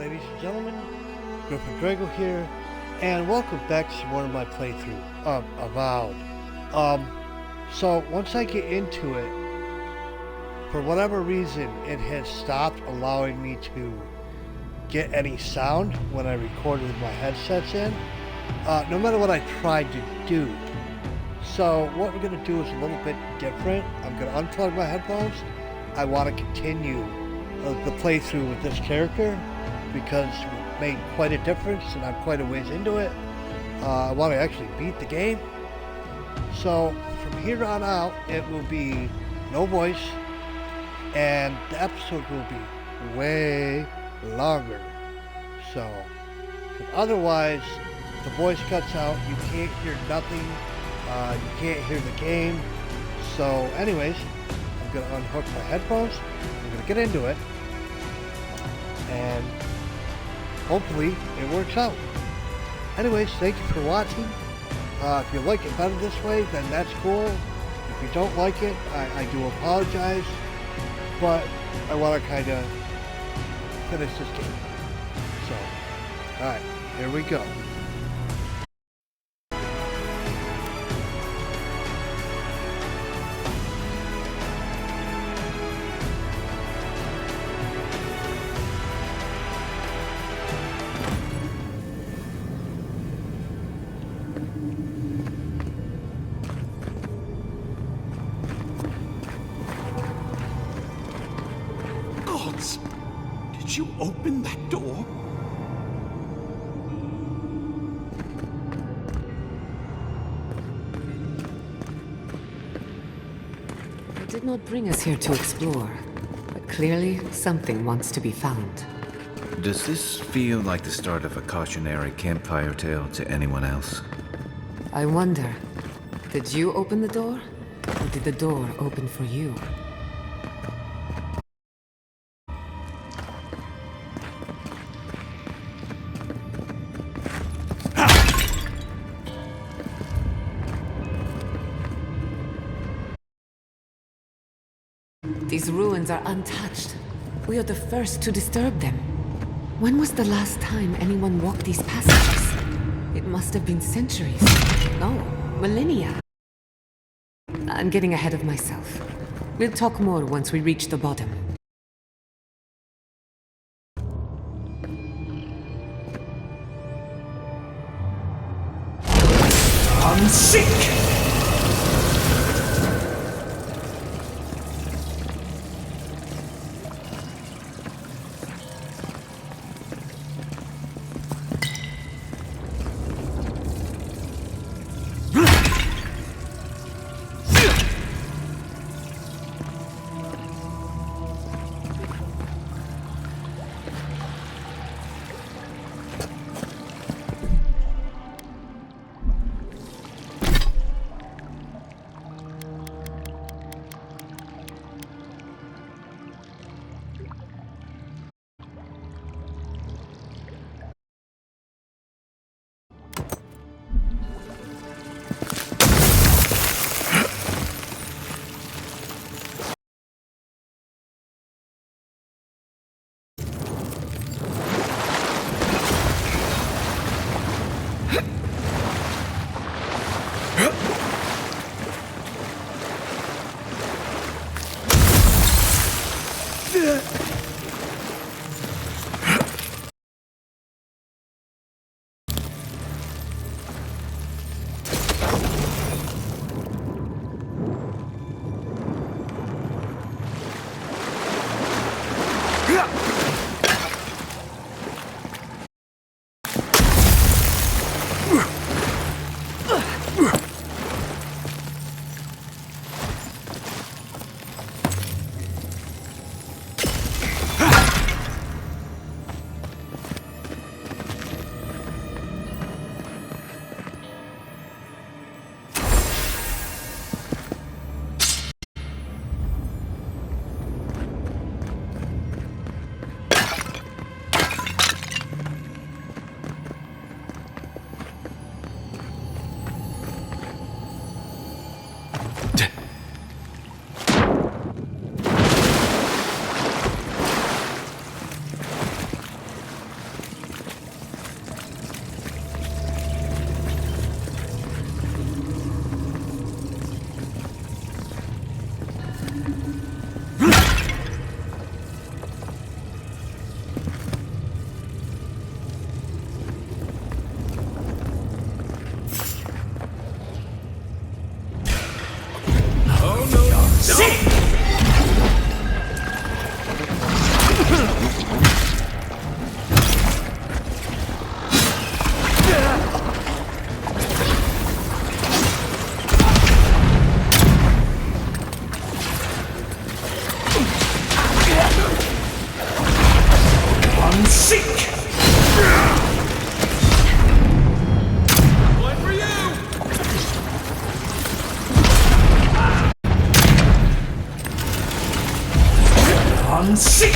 ladies and gentlemen, Griffin Drago here, and welcome back to some more of my playthrough of Avowed. So once I get into it, for whatever reason, it has stopped allowing me to get any sound when I recorded with my headsets in, no matter what I tried to do. So what we're going to do is a little bit different. I'm going to unplug my headphones. I want to continue the playthrough with this character because it made quite a difference and I'm quite a ways into it. I want to actually beat the game. So from here on out, it will be no voice and the episode will be way longer. So, because otherwise the voice cuts out, you can't hear nothing, you can't hear the game. So anyways, I'm going to unhook my headphones, I'm going to get into it, and hopefully it works out. Anyways, thank you for watching. If you like it better this way, then that's cool. If you don't like it, I do apologize, but I want to kind of finish this game. So, alright, here we go. Did you open that door? They did not bring us here to explore, but clearly something wants to be found. Does this feel like the start of a cautionary campfire tale to anyone else? I wonder, did you open the door? Or did the door open for you? These ruins are untouched. We are the first to disturb them. When was the last time anyone walked these passages? It must have been centuries. No, millennia. I'm getting ahead of myself. We'll talk more once we reach the bottom. I'm sick! sick! One for you! I'm sick!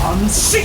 I'm sick!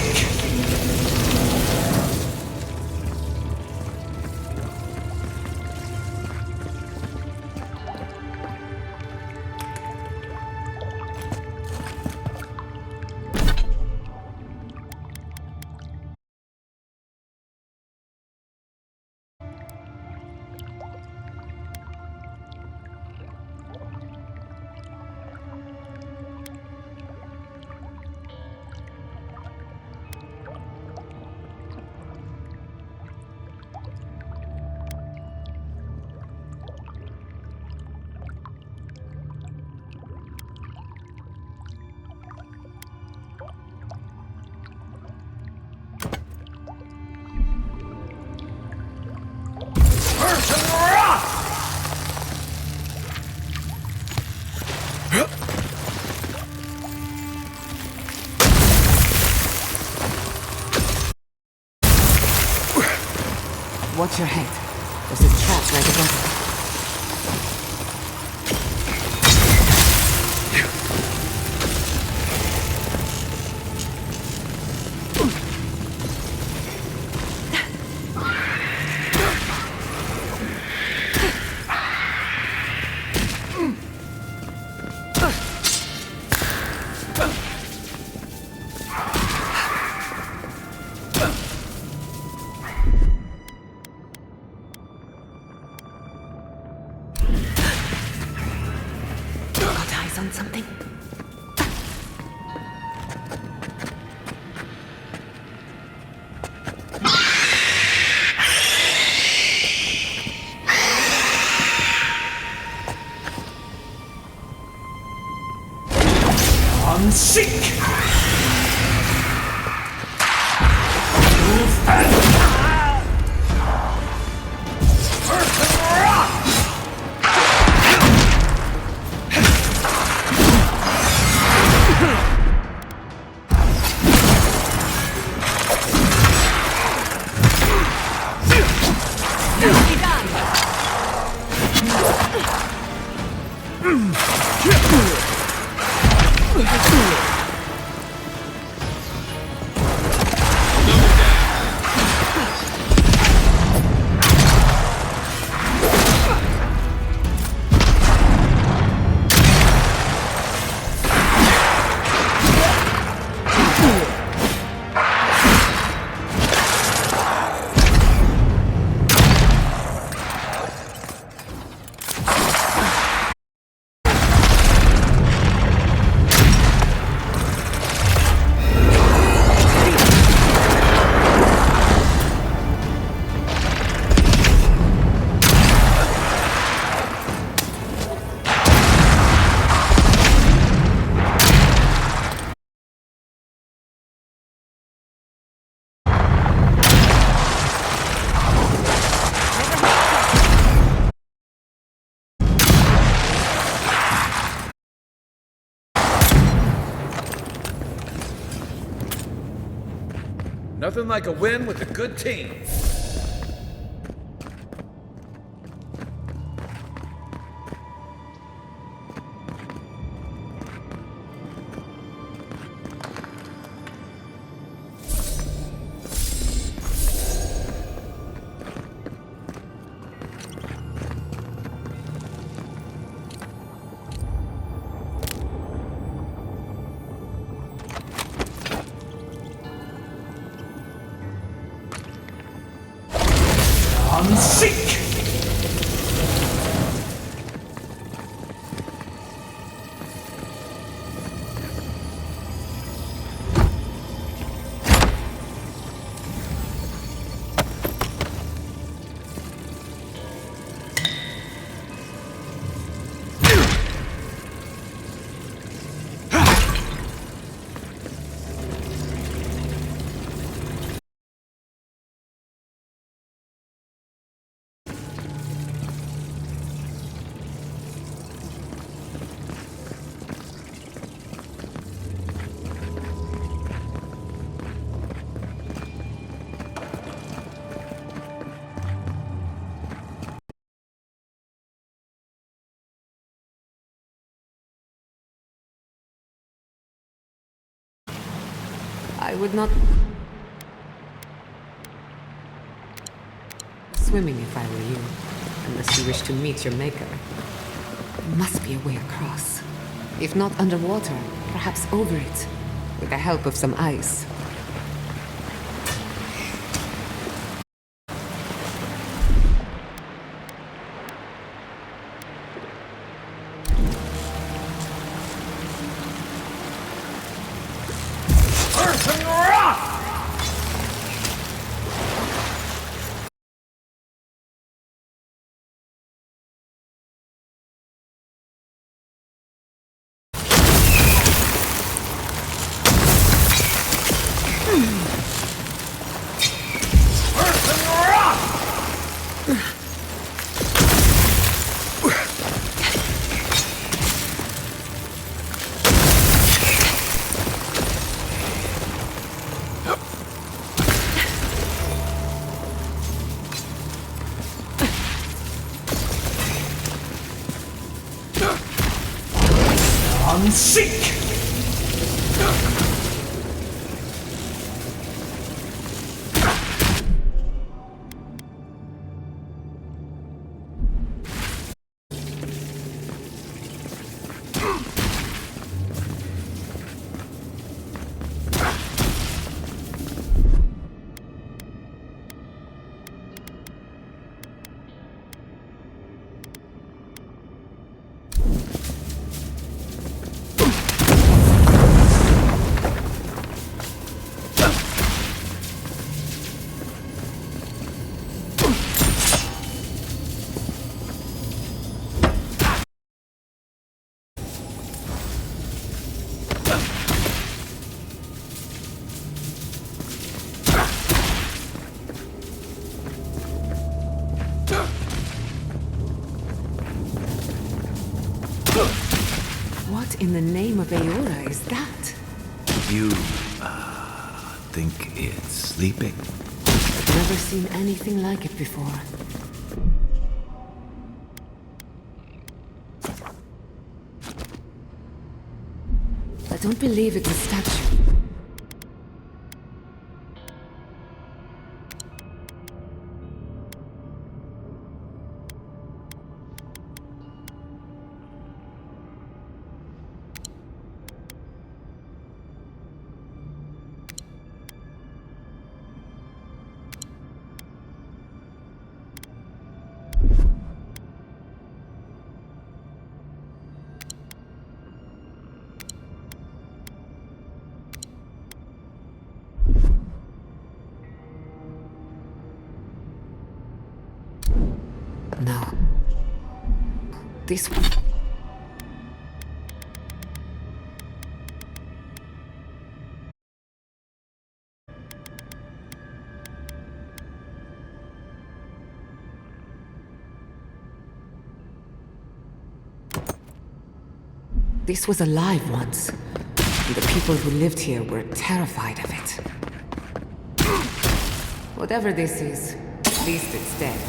Watch your head. There's a trap right above it. Got eyes on something? I'm sick! Nothing like a win with a good team. Seek! I would not... swimming if I were you, unless you wish to meet your maker. There must be a way across. If not underwater, perhaps over it, with the help of some ice. Earth and rock! Earth and rock! Seek! What in the name of Aora is that? You, think it's sleeping? I've never seen anything like it before. I don't believe it's a statue. No. This one. This was alive once. And the people who lived here were terrified of it. Whatever this is, at least it's dead.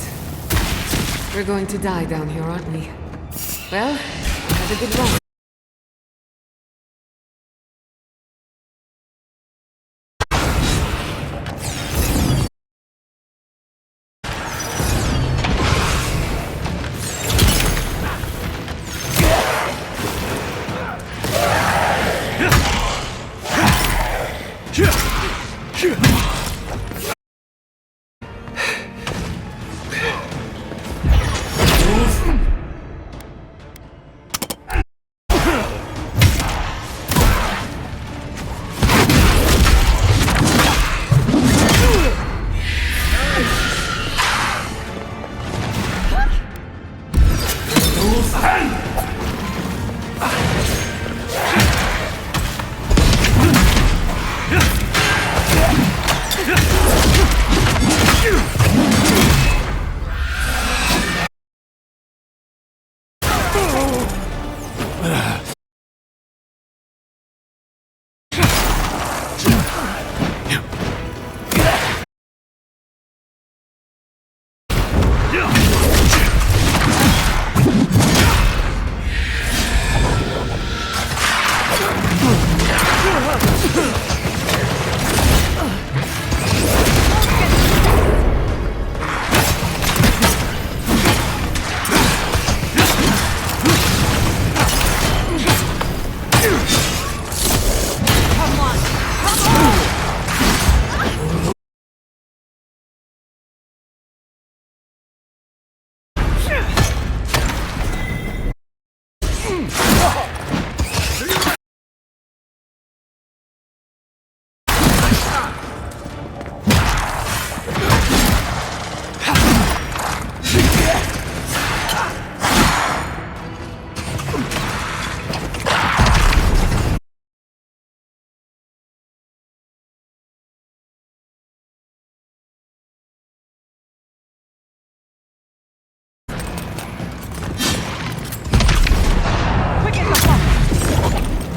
We're going to die down here, aren't we? Well, have a good run.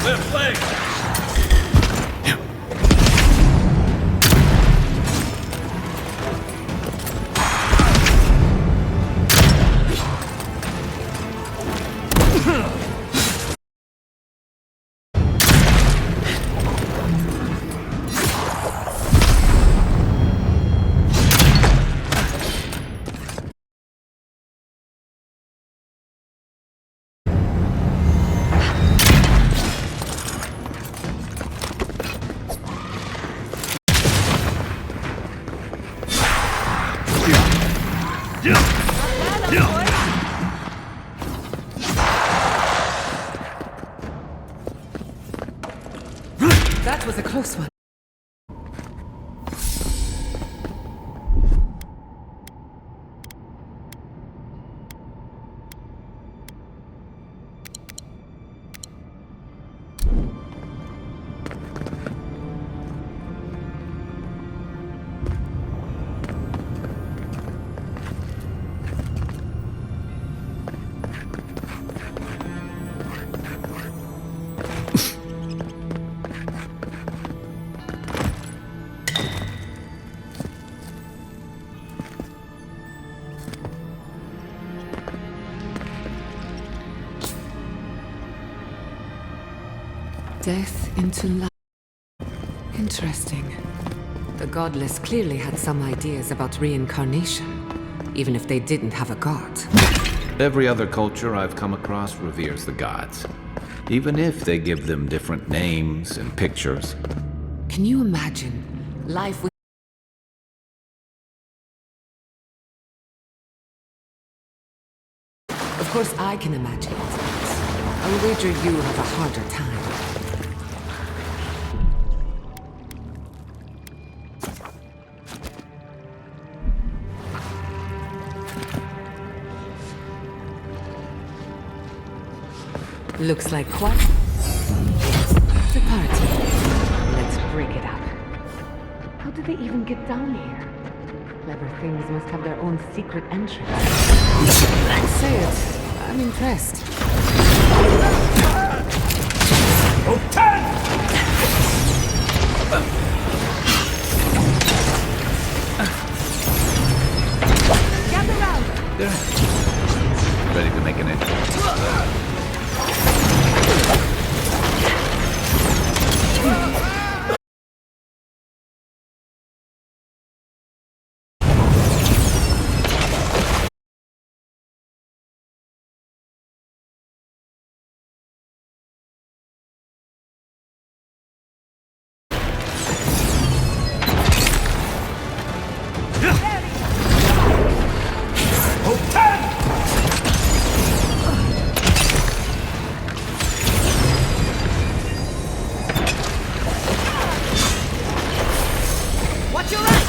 Left leg! That was a close one. Death into life. Interesting. The godless clearly had some ideas about reincarnation, even if they didn't have a god. Every other culture I've come across reveres the gods, even if they give them different names and pictures. Can you imagine life with... Of course I can imagine it. I'll wager you have a harder time. Looks like quite the party. Let's break it up. How did they even get down here? Clever things must have their own secret entrance. Say it. I'm impressed. Oh, 10! ready to make an entrance. Watch your right!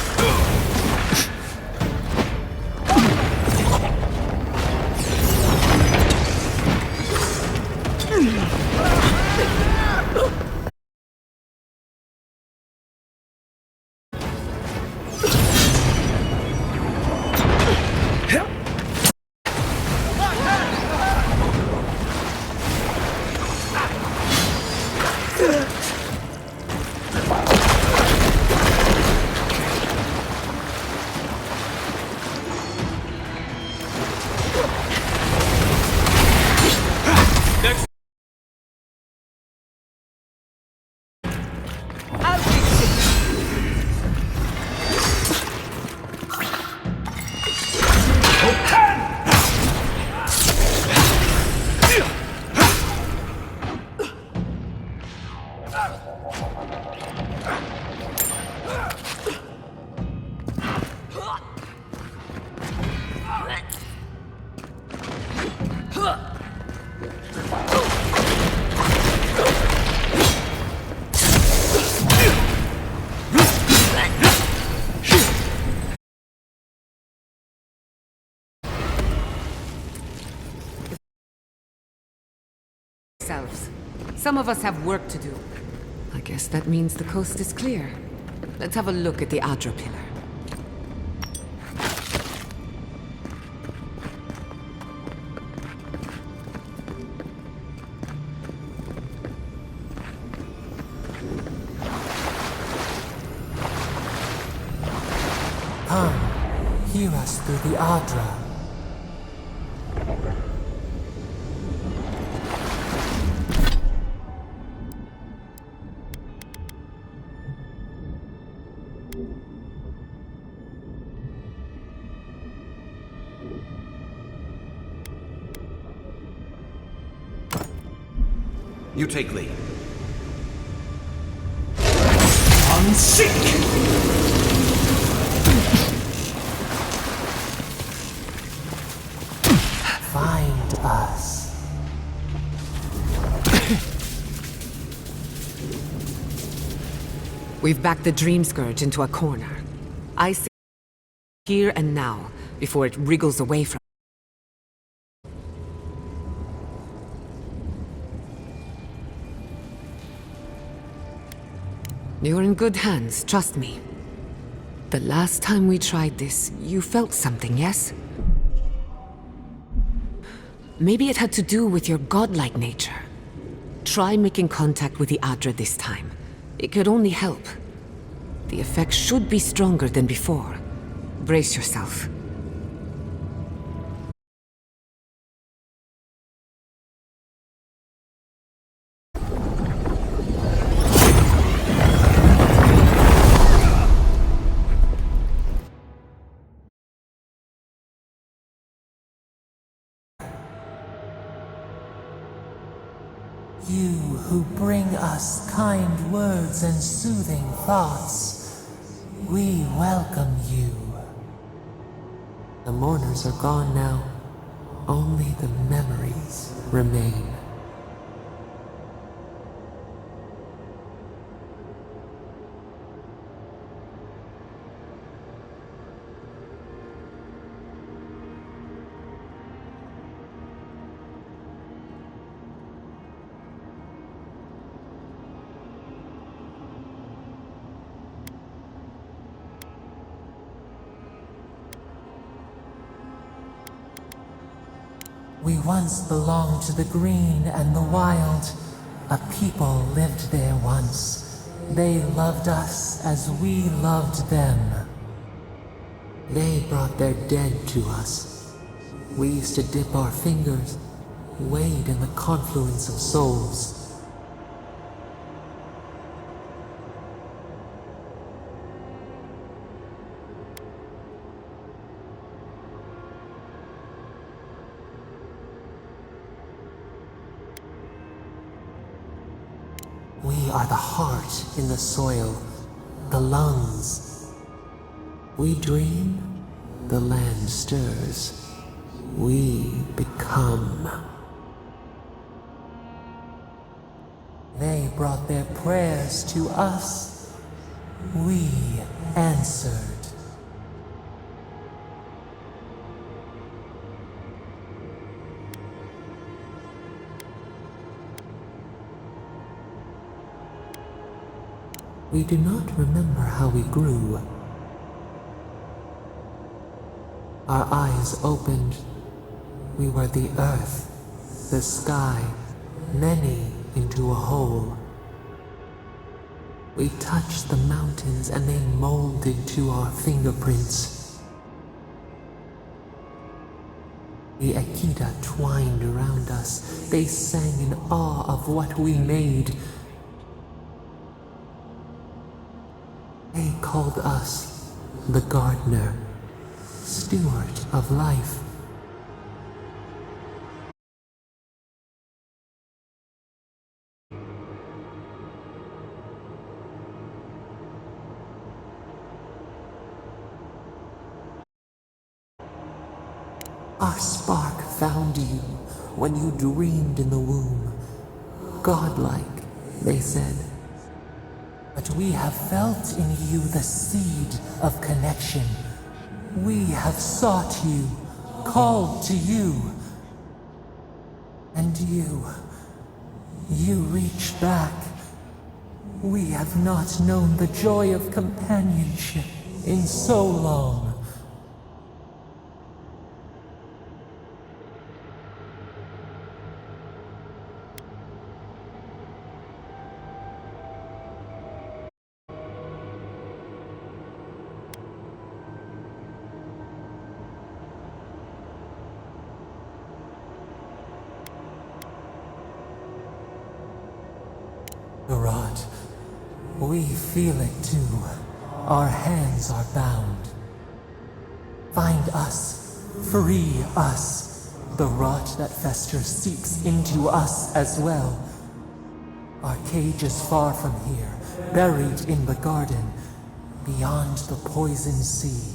Some of us have work to do. I guess that means the coast is clear. Let's have a look at the Adra pillar. Come, hear us through the Adra. You take lead. Unseek! Find us. We've backed the Dream Scourge into a corner. I say here and now, before it wriggles away from. You're in good hands, trust me. The last time we tried this, you felt something, yes? Maybe it had to do with your godlike nature. Try making contact with the Adra this time. It could only help. The effect should be stronger than before. Brace yourself. You who bring us kind words and soothing thoughts, we welcome you. The mourners are gone now. Only the memories remain. We once belonged to the green and the wild. A people lived there once. They loved us as we loved them. They brought their dead to us. We used to dip our fingers, wade in the confluence of souls. We are the heart in the soil, the lungs. We dream, the land stirs. We become. They brought their prayers to us. We answered. We do not remember how we grew. Our eyes opened. We were the earth, the sky, many into a whole. We touched the mountains and they molded to our fingerprints. The Akita twined around us. They sang in awe of what we made. They called us the gardener, steward of life. Our spark found you when you dreamed in the womb. Godlike, they said. But we have felt in you the seed of connection. We have sought you, called to you. And you reached back. We have not known the joy of companionship in so long. Rod, we feel it too. Our hands are bound. Find us, free us. The rot that festers seeps into us as well. Our cage is far from here, buried in the garden, beyond the poison sea.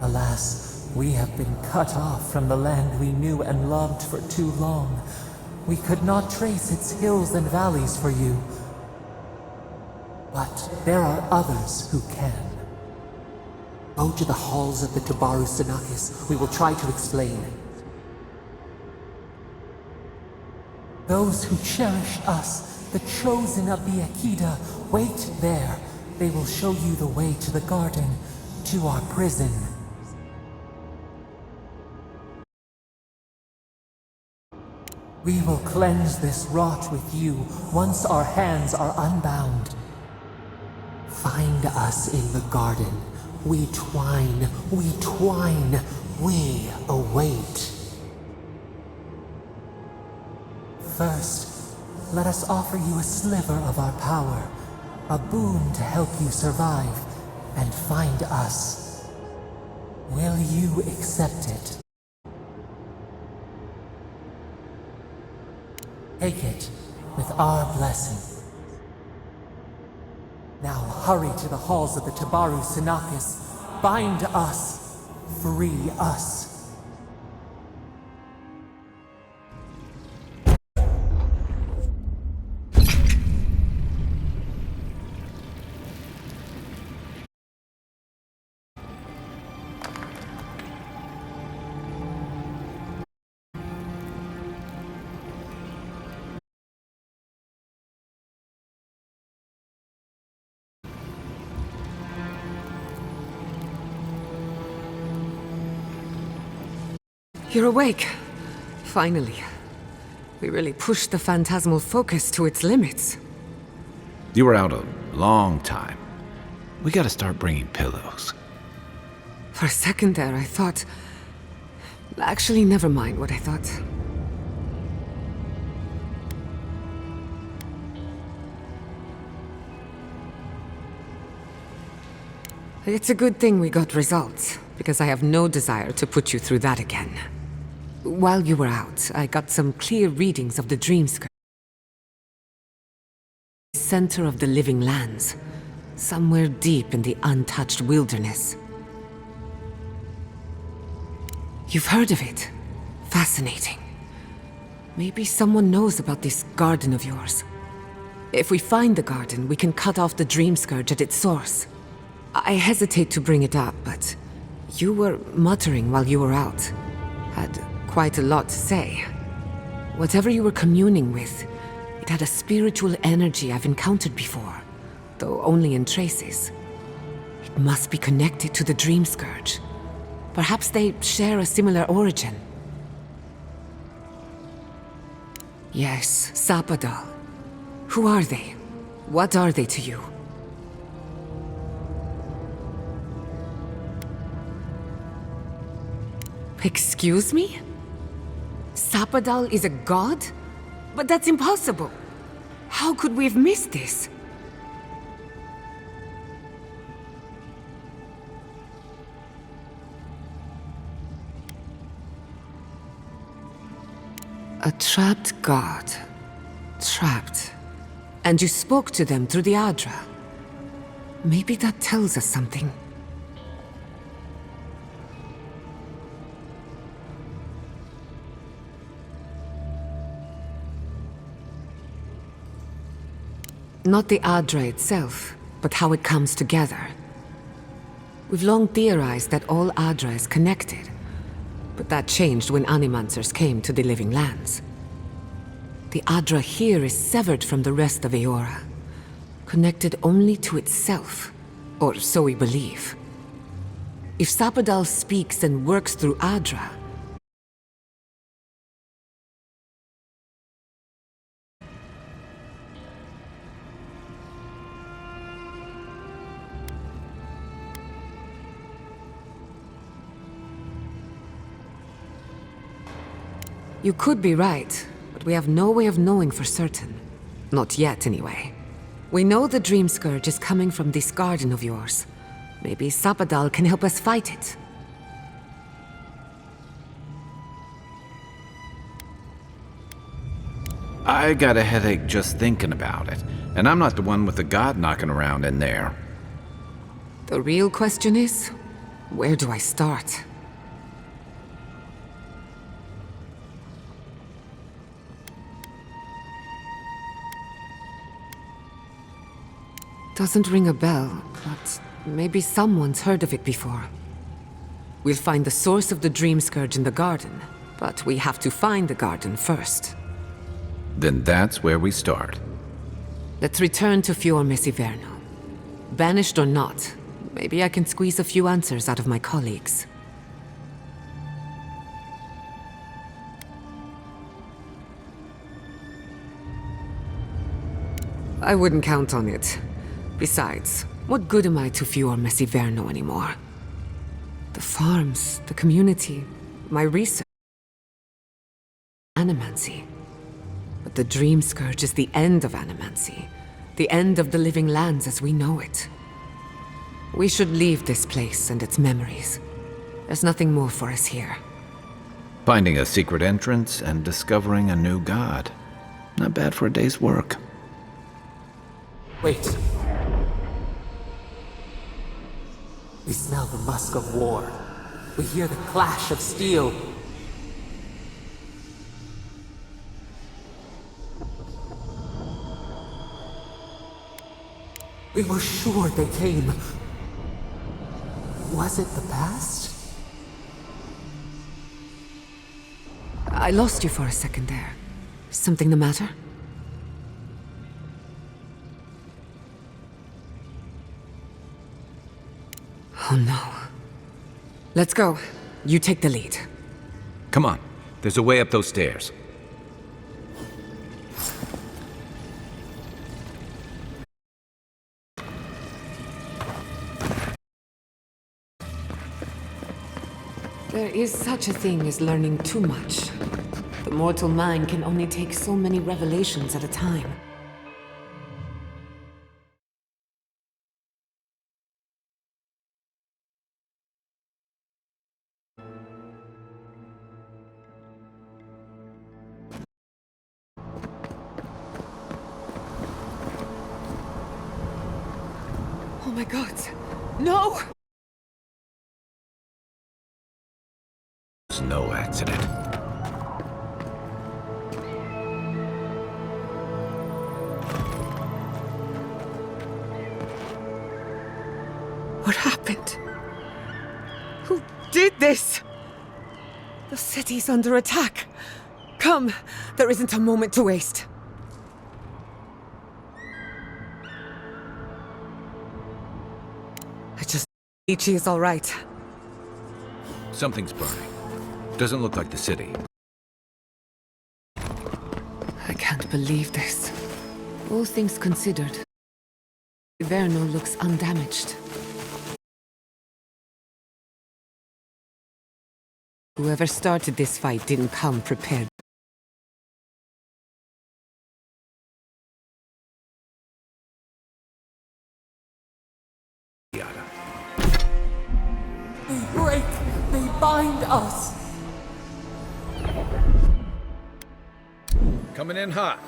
Alas, we have been cut off from the land we knew and loved for too long. We could not trace its hills and valleys for you. But there are others who can. Go to the halls of the Tabaru Sinakis. We will try to explain. Those who cherish us, the chosen of the Akita, wait there. They will show you the way to the garden, to our prison. We will cleanse this rot with you once our hands are unbound. Find us in the garden. We twine, we await. First, let us offer you a sliver of our power, a boon to help you survive and find us. Will you accept it? Take it with our blessing. Now hurry to the halls of the Tabaru Sinakis. Bind us. Free us. You're awake. Finally. We really pushed the phantasmal focus to its limits. You were out a long time. We gotta start bringing pillows. For a second there, I thought... Actually, never mind what I thought. It's a good thing we got results, because I have no desire to put you through that again. While you were out, I got some clear readings of the dream scourge. Center of the living lands, somewhere deep in the untouched wilderness. You've heard of it. Fascinating. Maybe someone knows about this garden of yours. If we find the garden, we can cut off the dream scourge at its source. I hesitate to bring it up, but you were muttering while you were out. Had quite a lot to say. Whatever you were communing with, it had a spiritual energy I've encountered before, though only in traces. It must be connected to the dream scourge. Perhaps they share a similar origin. Yes, Sapadal. Who are they? What are they to you? Excuse me? Sapadal is a god? But that's impossible. How could we have missed this? A trapped god. Trapped. And you spoke to them through the Adra. Maybe that tells us something. Not the Adra itself, but how it comes together. We've long theorized that all Adra is connected, but that changed when Animancers came to the Living Lands. The Adra here is severed from the rest of Eora, connected only to itself, or so we believe. If Sapadal speaks and works through Adra, you could be right, but we have no way of knowing for certain. Not yet, anyway. We know the Dream Scourge is coming from this garden of yours. Maybe Sapadal can help us fight it. I got a headache just thinking about it, and I'm not the one with the god knocking around in there. The real question is, where do I start? Doesn't ring a bell, but maybe someone's heard of it before. We'll find the source of the Dream Scourge in the garden, but we have to find the garden first. Then that's where we start. Let's return to Fior Messiverno. Banished or not, maybe I can squeeze a few answers out of my colleagues. I wouldn't count on it. Besides, what good am I to Fior Messiverno anymore? The farms, the community, my research... Animancy. But the Dream Scourge is the end of Animancy. The end of the living lands as we know it. We should leave this place and its memories. There's nothing more for us here. Finding a secret entrance and discovering a new god. Not bad for a day's work. Wait. We smell the musk of war. We hear the clash of steel. We were sure they came. Was it the past? I lost you for a second there. Something the matter? Oh no. Let's go. You take the lead. Come on, there's a way up those stairs. There is such a thing as learning too much. The mortal mind can only take so many revelations at a time. Oh my god! No! It's no accident. What happened? Who did this? The city's under attack. Come, there isn't a moment to waste. I just... Ichi is all right. Something's burning. Doesn't look like the city. I can't believe this. All things considered, Verno looks undamaged. Whoever started this fight didn't come prepared. They break, they bind us. Coming in hot.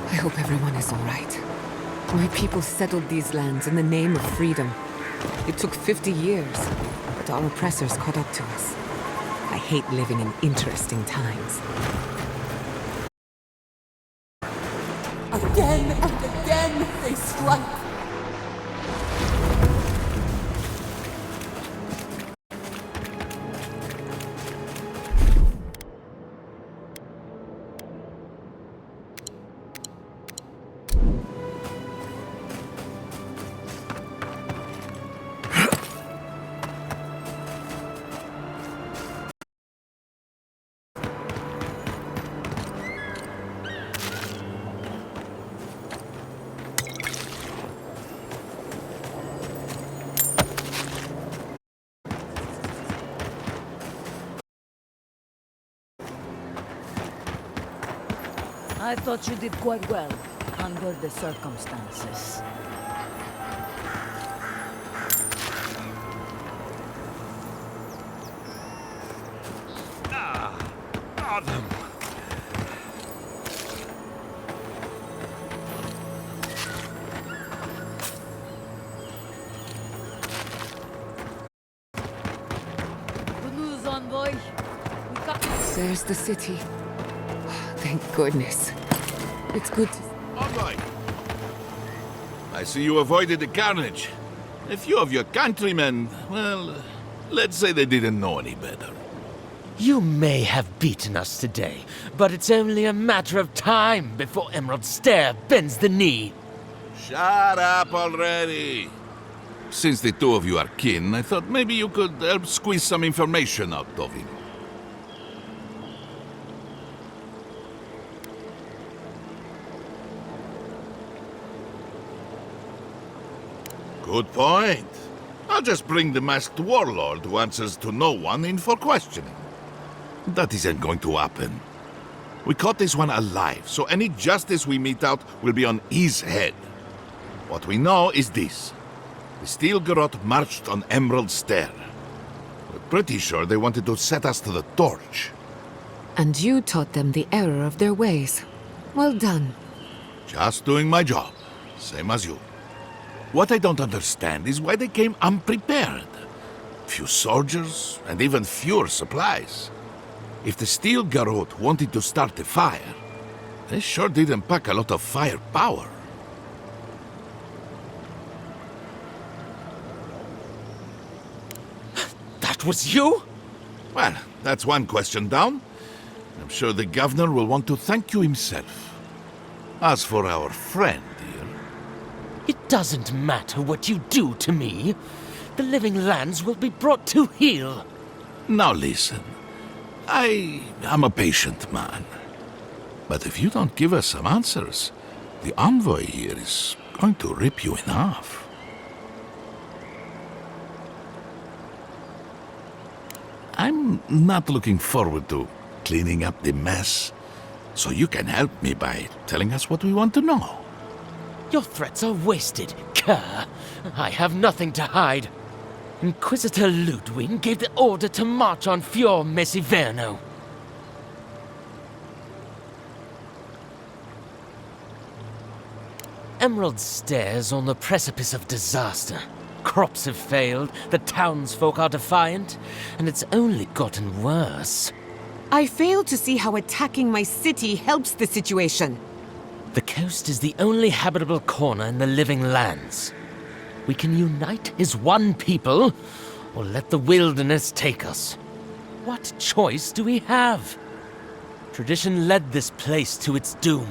I hope everyone is all right. My people settled these lands in the name of freedom. It took 50 years, but our oppressors caught up to us. I hate living in interesting times. Again and again they strike. I thought you did quite well, under the circumstances. Them. Good news, envoy. We got... There's the city. Thank goodness. It's good to... All right. I see you avoided the carnage. A few of your countrymen, well, Let's say they didn't know any better. You may have beaten us today, but it's only a matter of time before Emerald Stair bends the knee. Shut up already! Since the two of you are kin, I thought maybe you could help squeeze some information out of him. Good point. I'll just bring the masked warlord who answers to no one in for questioning. That isn't going to happen. We caught this one alive, so any justice we mete out will be on his head. What we know is this. The Steel Garrote marched on Emerald Stair. We're pretty sure they wanted to set us to the torch. And you taught them the error of their ways. Well done. Just doing my job, same as you. What I don't understand is why they came unprepared. Few soldiers, and even fewer supplies. If the Steel Garrote wanted to start a fire, they sure didn't pack a lot of firepower. That was you? Well, that's one question down. I'm sure the governor will want to thank you himself. As for our friend here... It doesn't matter what you do to me. The living lands will be brought to heel. Now listen. I am a patient man. But if you don't give us some answers, the envoy here is going to rip you in half. I'm not looking forward to cleaning up the mess, so you can help me by telling us what we want to know. Your threats are wasted, Kerr. I have nothing to hide. Inquisitor Ludwig gave the order to march on Fior Mesiverno. Emerald Stair's on the precipice of disaster. Crops have failed, the townsfolk are defiant, and it's only gotten worse. I fail to see how attacking my city helps the situation. The coast is the only habitable corner in the living lands. We can unite as one people, or let the wilderness take us. What choice do we have? Tradition led this place to its doom.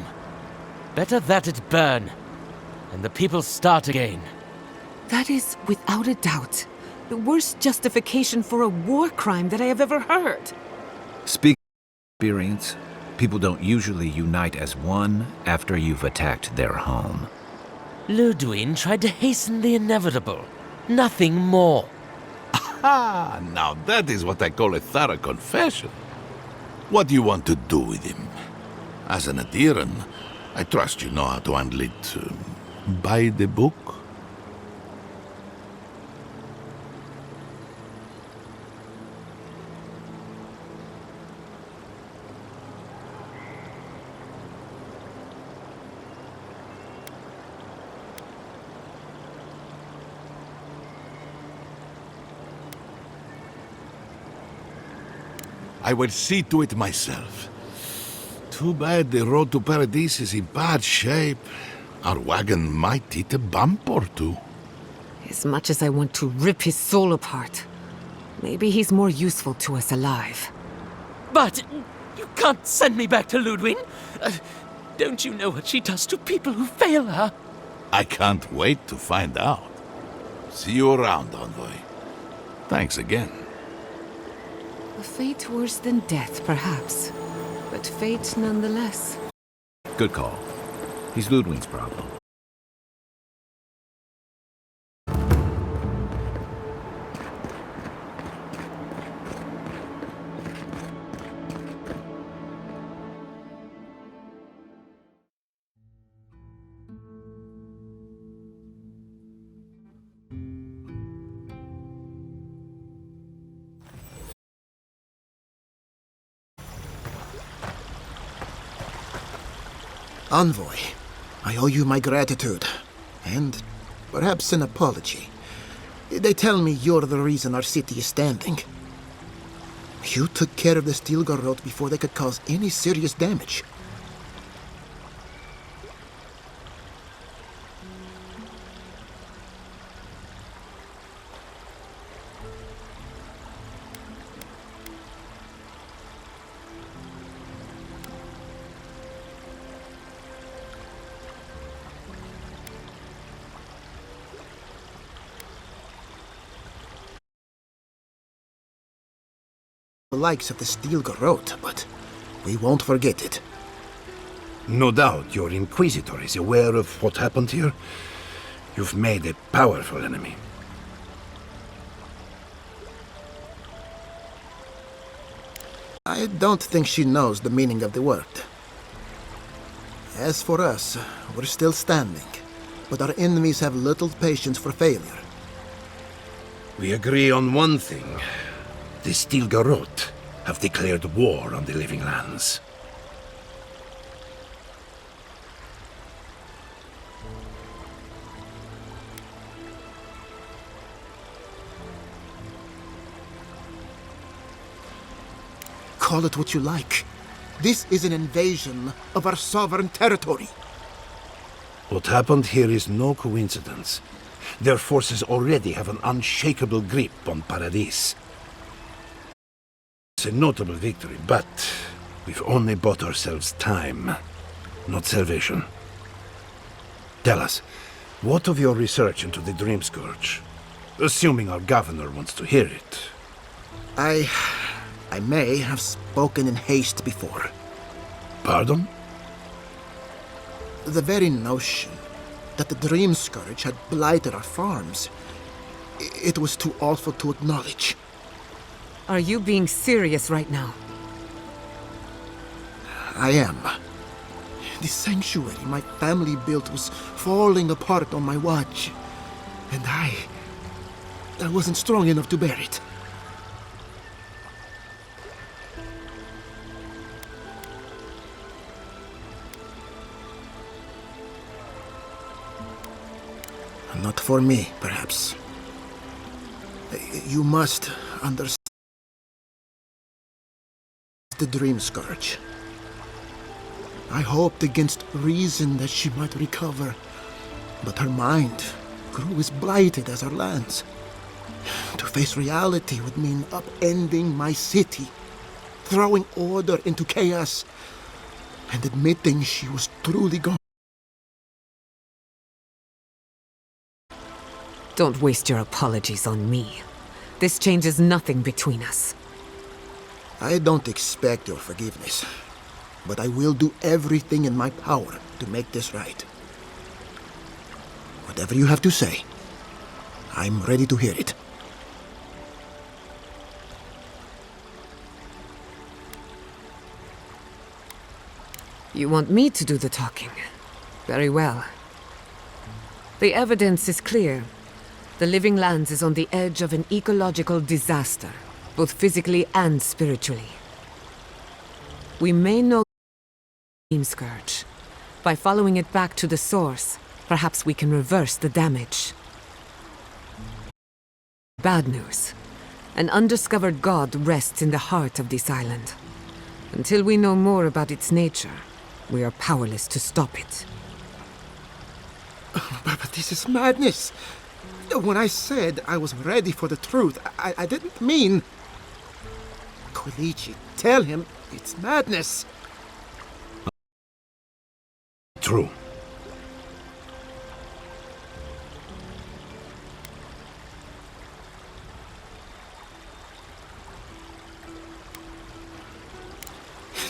Better that it burn, and the people start again. That is, without a doubt, the worst justification for a war crime that I have ever heard. Speaking of experience, people don't usually unite as one after you've attacked their home. Ludwig tried to hasten the inevitable. Nothing more. Ah, now that is what I call a thorough confession. What do you want to do with him? As an adherent, I trust you know how to handle it by the book. I will see to it myself. Too bad the road to Paradise is in bad shape. Our wagon might hit a bump or two. As much as I want to rip his soul apart, maybe he's more useful to us alive. But you can't send me back to Ludwig. Don't you know what she does to people who fail her? I can't wait to find out. See you around, Envoy. Thanks again. A fate worse than death, perhaps. But fate nonetheless. Good call. He's Ludwig's problem. Envoy, I owe you my gratitude, and perhaps an apology. They tell me you're the reason our city is standing. You took care of the Steel Garrote before they could cause any serious damage. the likes of the Steel Garrote, but we won't forget it. No doubt your Inquisitor is aware of what happened here. You've made a powerful enemy. I don't think she knows the meaning of the word. As for us, we're still standing, but our enemies have little patience for failure. We agree on one thing. The Steel Garrote have declared war on the Living Lands. Call it what you like. This is an invasion of our sovereign territory. What happened here is no coincidence. Their forces already have an unshakable grip on Paradis. It's a notable victory, but we've only bought ourselves time, not salvation. Tell us, what of your research into the Dream Scourge? Assuming our governor wants to hear it. I may have spoken in haste before. Pardon? The very notion that the Dream Scourge had blighted our farms, it was too awful to acknowledge. Are you being serious right now? I am. The sanctuary my family built was falling apart on my watch, and I wasn't strong enough to bear it. Not for me, perhaps. You must understand the Dream Scourge. I hoped against reason that she might recover, but her mind grew as blighted as her lands. To face reality would mean upending my city, throwing order into chaos, and admitting she was truly gone. Don't waste your apologies on me. This changes nothing between us. I don't expect your forgiveness, but I will do everything in my power to make this right. Whatever you have to say, I'm ready to hear it. You want me to do the talking? Very well. The evidence is clear. The Living Lands is on the edge of an ecological disaster, both physically and spiritually. We may know the Dream Scourge. By following it back to the source, perhaps we can reverse the damage. Bad news. An undiscovered god rests in the heart of this island. Until we know more about its nature, we are powerless to stop it. But this is madness! When I said I was ready for the truth, I didn't mean... Koichi, tell him it's madness! True.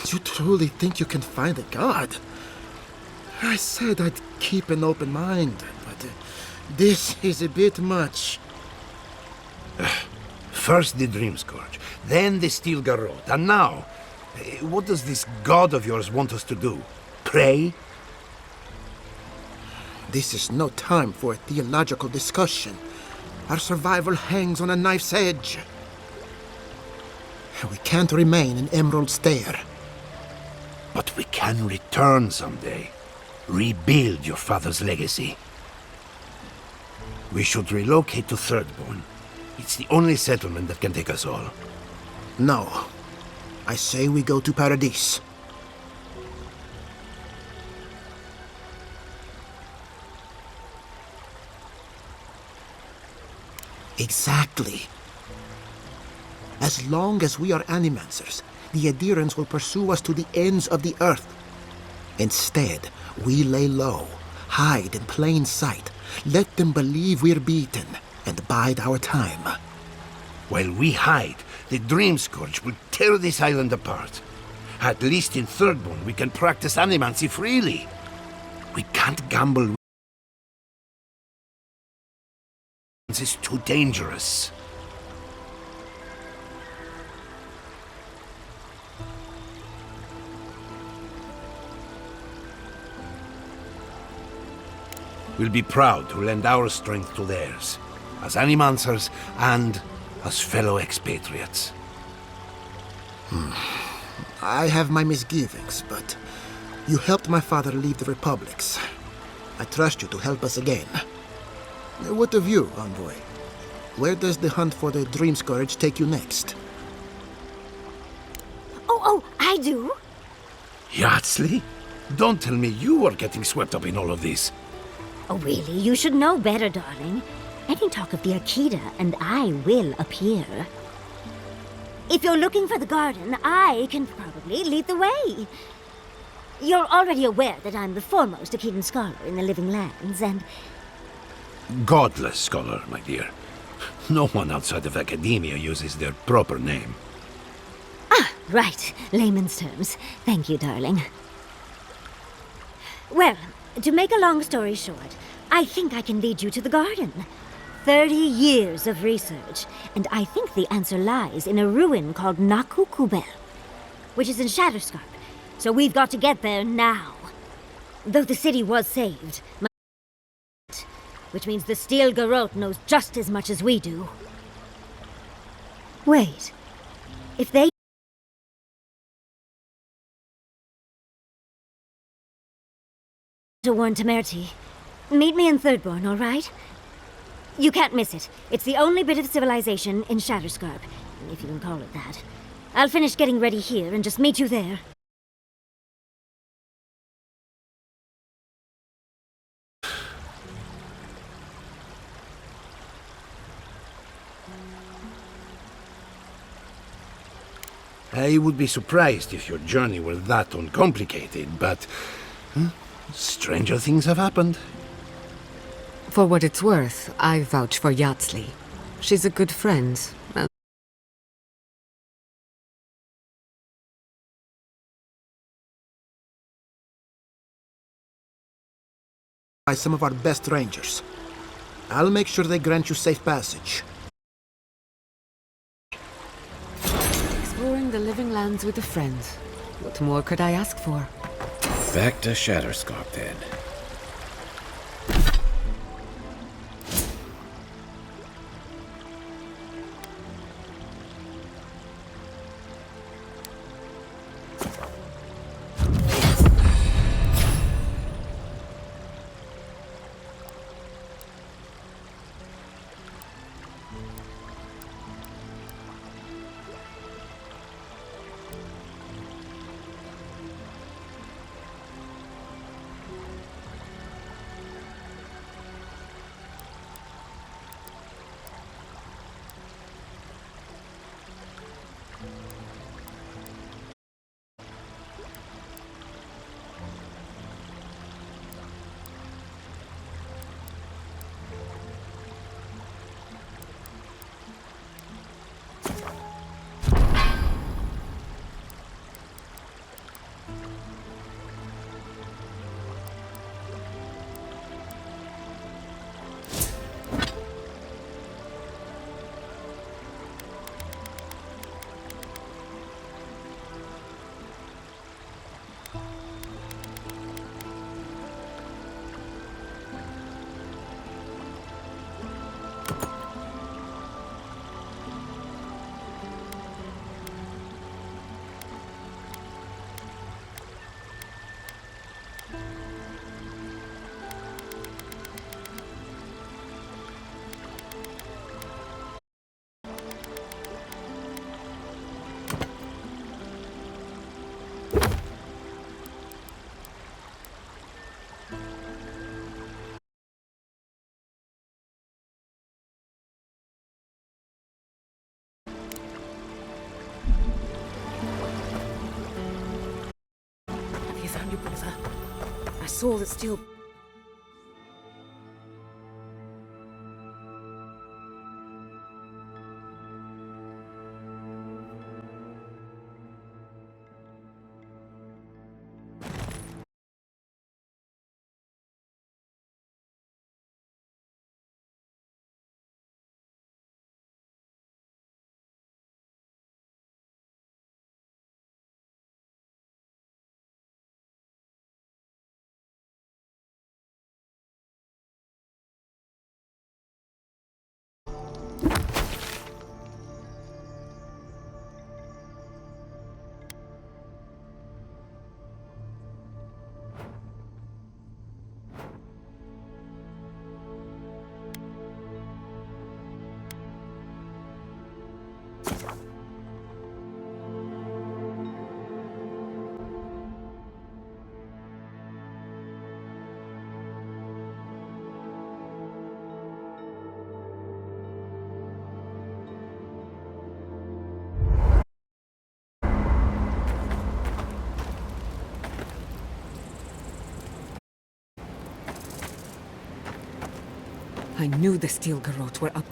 You truly think you can find a god? I said I'd keep an open mind, but this is a bit much. First the Dream Scourge, then the Steel Garrote, and now, what does this god of yours want us to do? Pray? This is no time for a theological discussion. Our survival hangs on a knife's edge. We can't remain in Emerald Stair. But we can return someday. Rebuild your father's legacy. We should relocate to Thirdborn. It's the only settlement that can take us all. No. I say we go to Paradis. Exactly. As long as we are animancers, the adherents will pursue us to the ends of the earth. Instead, we lay low, hide in plain sight, let them believe we're beaten, and bide our time. While we hide, The Dream Scourge will tear this island apart. At least in Thirdborn, we can practice animancy freely. We can't gamble. This is too dangerous. We'll be proud to lend our strength to theirs, as animancers and as fellow expatriates. I have my misgivings, but you helped my father leave the Republics. I trust you to help us again. What of you, envoy? Where does the hunt for the Dream Scourge take you next? Oh, I do. Yardsley? Don't tell me you are getting swept up in all of this. Oh, really? You should know better, darling. Any talk of the Akita, and I will appear. If you're looking for the garden, I can probably lead the way. You're already aware that I'm the foremost Akitan scholar in the Living Lands, and... Godless scholar, my dear. No one outside of academia uses their proper name. Ah, right. Layman's terms. Thank you, darling. Well, to make a long story short, I think I can lead you to the garden. 30 years of research, and I think the answer lies in a ruin called Nakukubel, which is in Shatterscarp. So we've got to get there now. Though the city was saved, which means the Steel Garrote knows just as much as we do. Wait, if they to warn Temerity, meet me in Thirdborn, all right? You can't miss it. It's the only bit of civilization in Shatterscarp, if you can call it that. I'll finish getting ready here and just meet you there. I would be surprised if your journey were that uncomplicated, but... stranger things have happened. For what it's worth, I vouch for Yardsley. She's a good friend. By some of our best rangers. I'll make sure they grant you safe passage. Exploring the Living Lands with a friend. What more could I ask for? Back to Shatterscarp, then. Found you, brother. I saw the steel... I knew the Steel Garrote were up.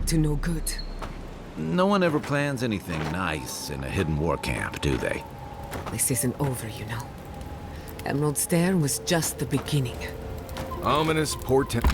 To no good. No one ever plans anything nice in a hidden war camp, do they? This isn't over, you know. Emerald Stair was just the beginning. Ominous portent.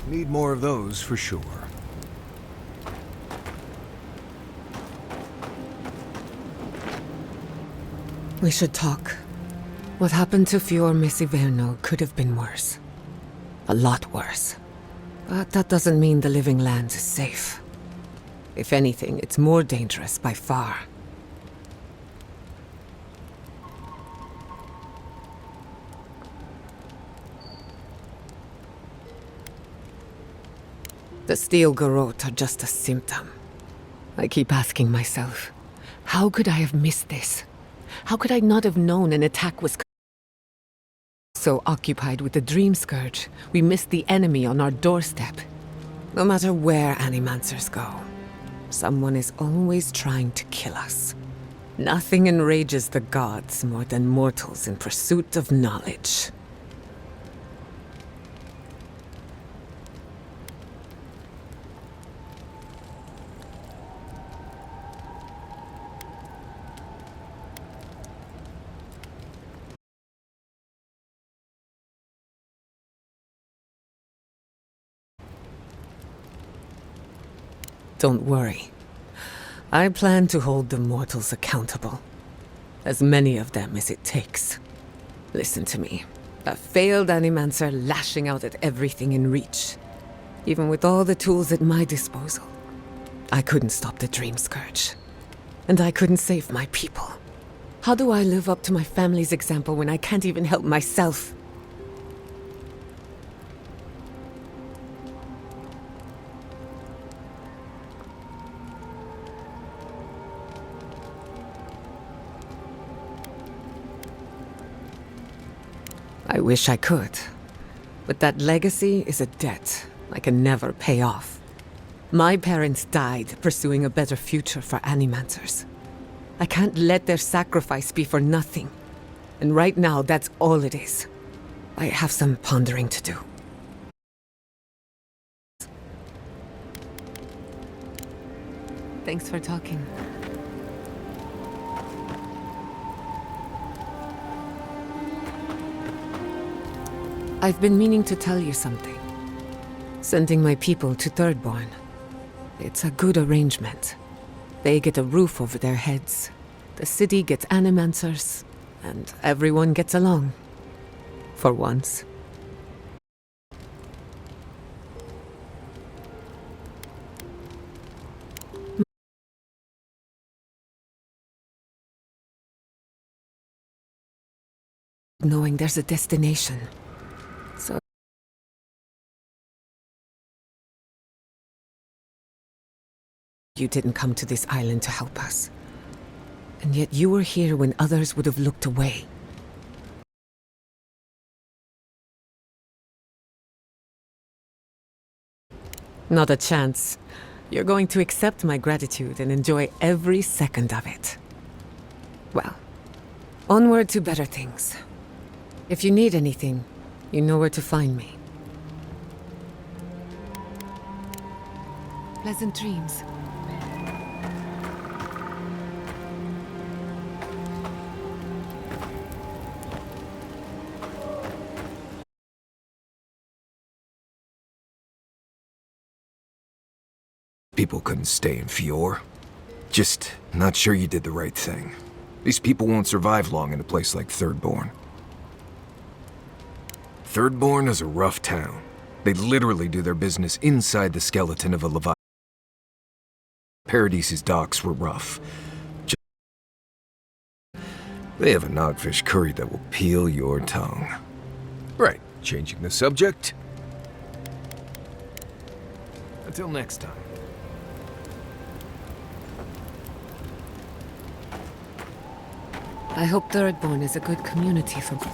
Need more of those for sure. We should talk. What happened to Fior Messiverno could have been worse. A lot worse. But that doesn't mean the living land is safe. If anything, it's more dangerous by far. The Steel Garrote are just a symptom. I keep asking myself, how could I have missed this? How could I not have known an attack was so occupied with the Dream Scourge, we missed the enemy on our doorstep. No matter where Animancers go, someone is always trying to kill us. Nothing enrages the gods more than mortals in pursuit of knowledge. Don't worry. I plan to hold the mortals accountable. As many of them as it takes. Listen to me. A failed Animancer lashing out at everything in reach. Even with all the tools at my disposal. I couldn't stop the Dream Scourge. And I couldn't save my people. How do I live up to my family's example when I can't even help myself? I wish I could. But that legacy is a debt I can never pay off. My parents died pursuing a better future for Animancers. I can't let their sacrifice be for nothing. And right now, that's all it is. I have some pondering to do. Thanks for talking. I've been meaning to tell you something. Sending my people to Thirdborn. It's a good arrangement. They get a roof over their heads. The city gets animancers. And everyone gets along. For once. Knowing there's a destination. So you didn't come to this island to help us. And yet you were here when others would have looked away. Not a chance. You're going to accept my gratitude and enjoy every second of it. Well, onward to better things. If you need anything, you know where to find me. Pleasant dreams. People couldn't stay in Fior. Just not sure you did the right thing. These people won't survive long in a place like Thirdborn. Thirdborn is a rough town. They literally do their business inside the skeleton of a Leviathan. Paradise's docks were rough. They have a nogfish curry that will peel your tongue. Right, changing the subject. Until next time. I hope Thirdborn is a good community for me.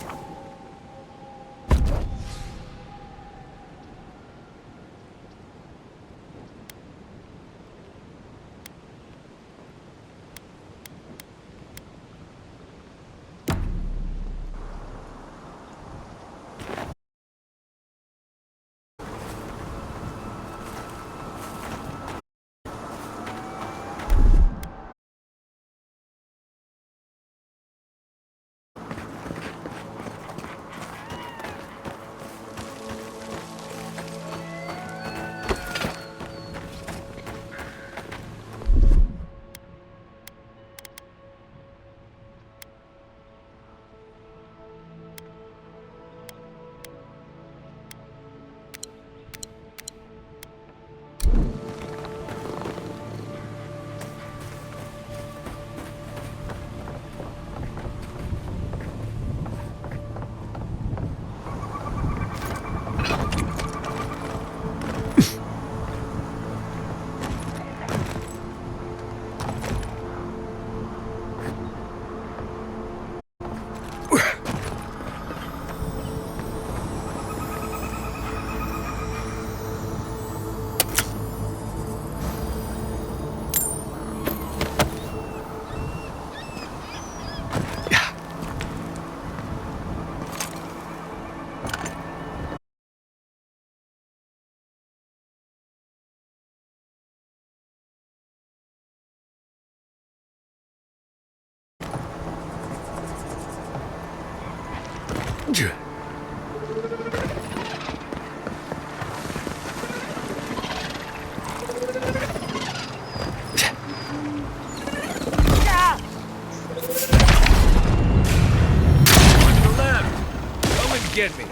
Get me.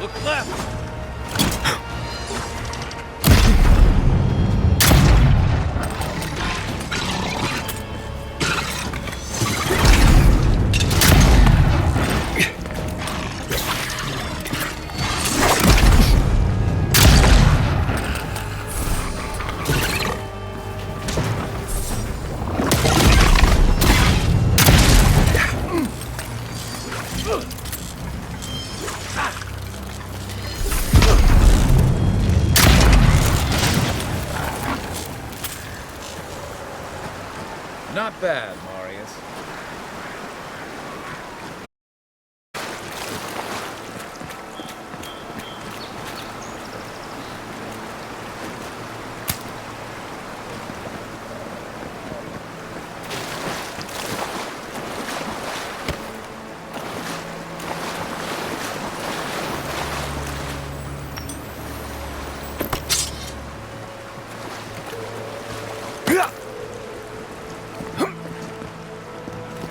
Look left. Not bad, Marius.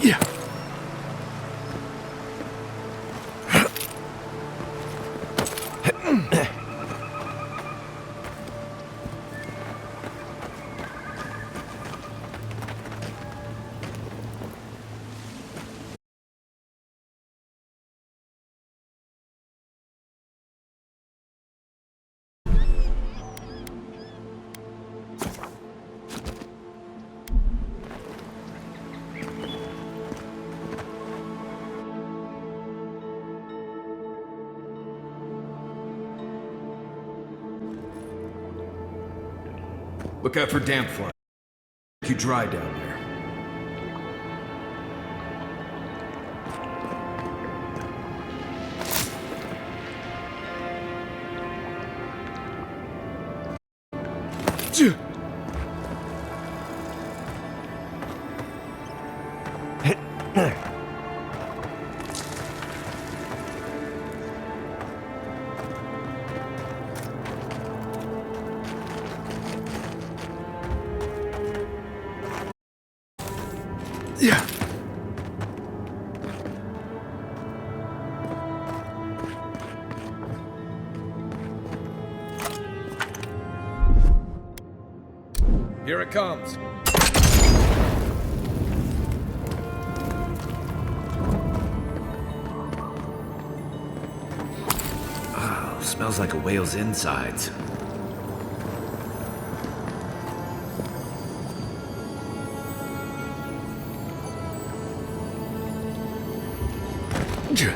Yeah. Look out for damp fly. You dry down there. Yeah. Here it comes. Oh, smells like a whale's insides. Yeah.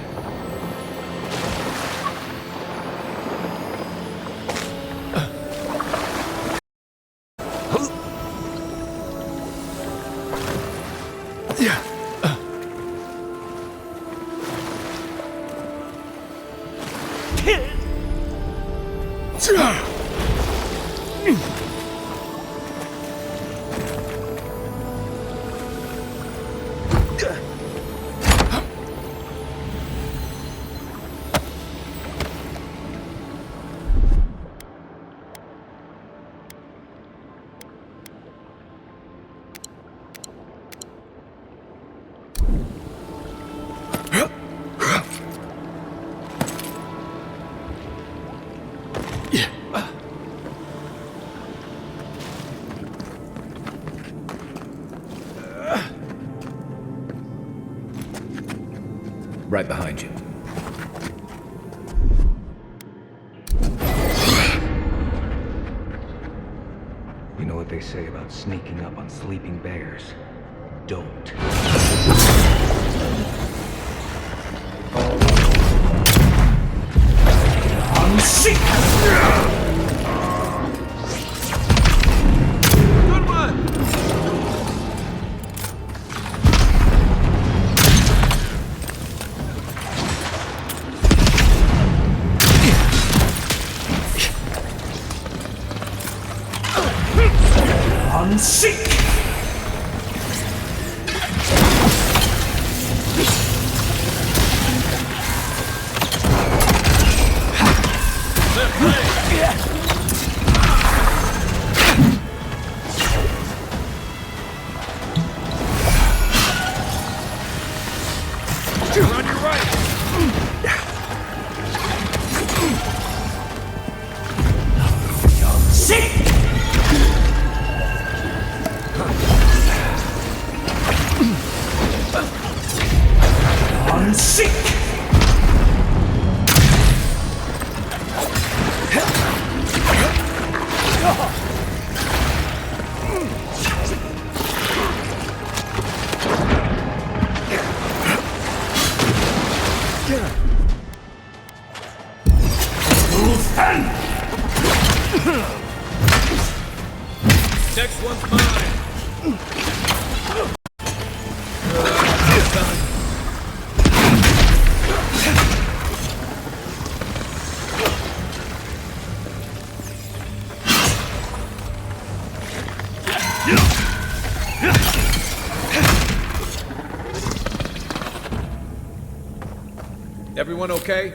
Right behind you. You know what they say about sneaking up on sleeping bears? Don't. Good one! On your right! Next one's mine! Everyone okay?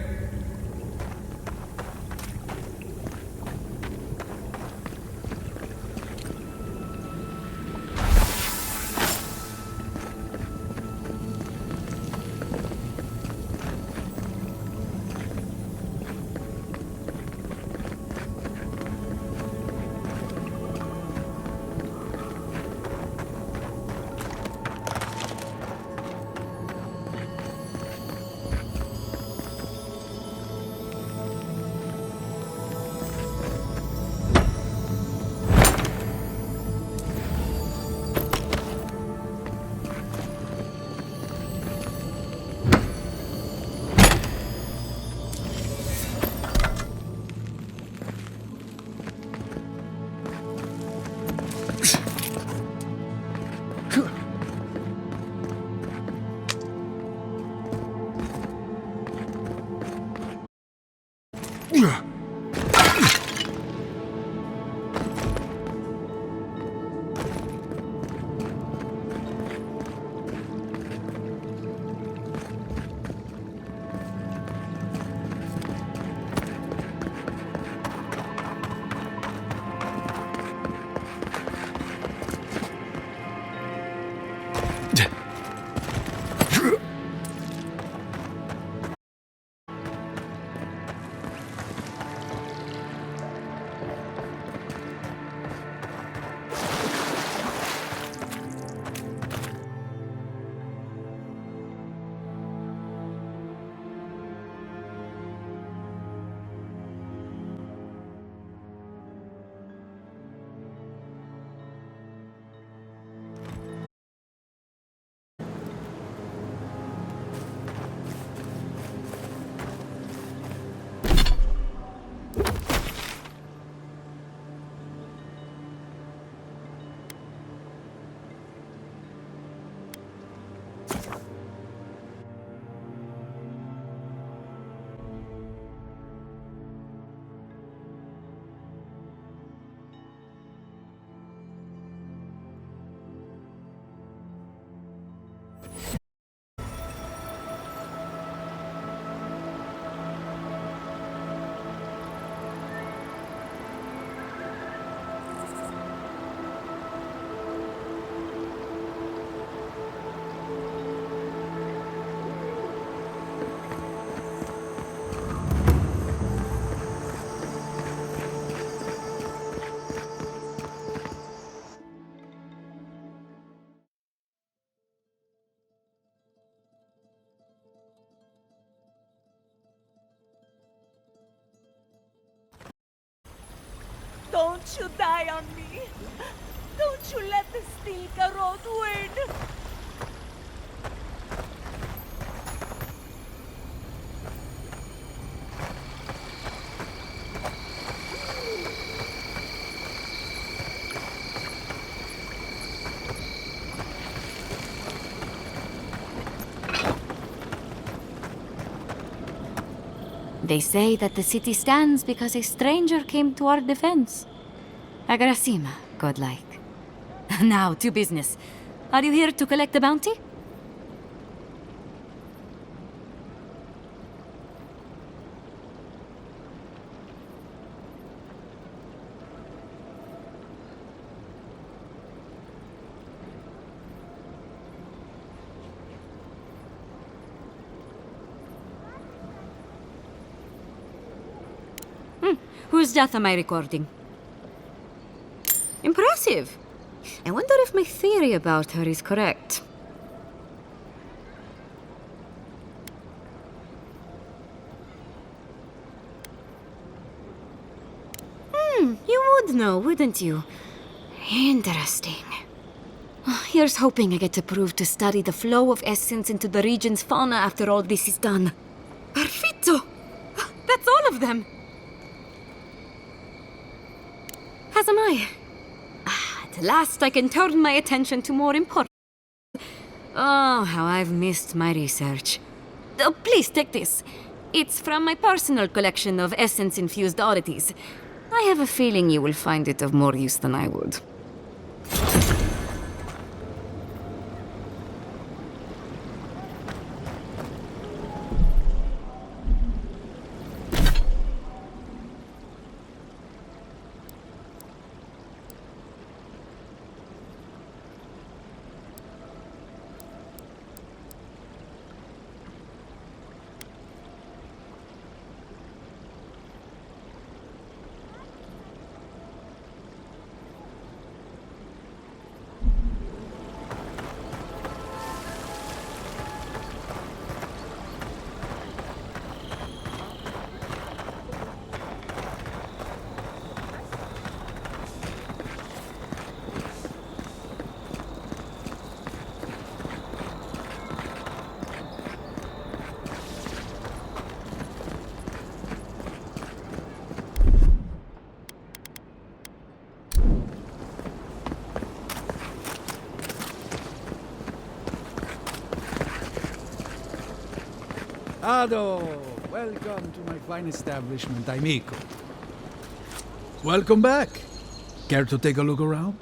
Don't you die on me! Don't you let the steel garrote win! They say that the city stands because a stranger came to our defense. Agrasima, godlike. Now, to business. Are you here to collect the bounty? Whose death am I recording? Impressive. I wonder if my theory about her is correct. You would know, wouldn't you? Interesting. Here's hoping I get to prove to study the flow of essence into the region's fauna after all this is done. Perfetto! That's all of them! As am I. At last I can turn my attention to more important... Oh, how I've missed my research. Oh, please take this. It's from my personal collection of essence-infused oddities. I have a feeling you will find it of more use than I would. Ado, welcome to my fine establishment, amico. Welcome back. Care to take a look around?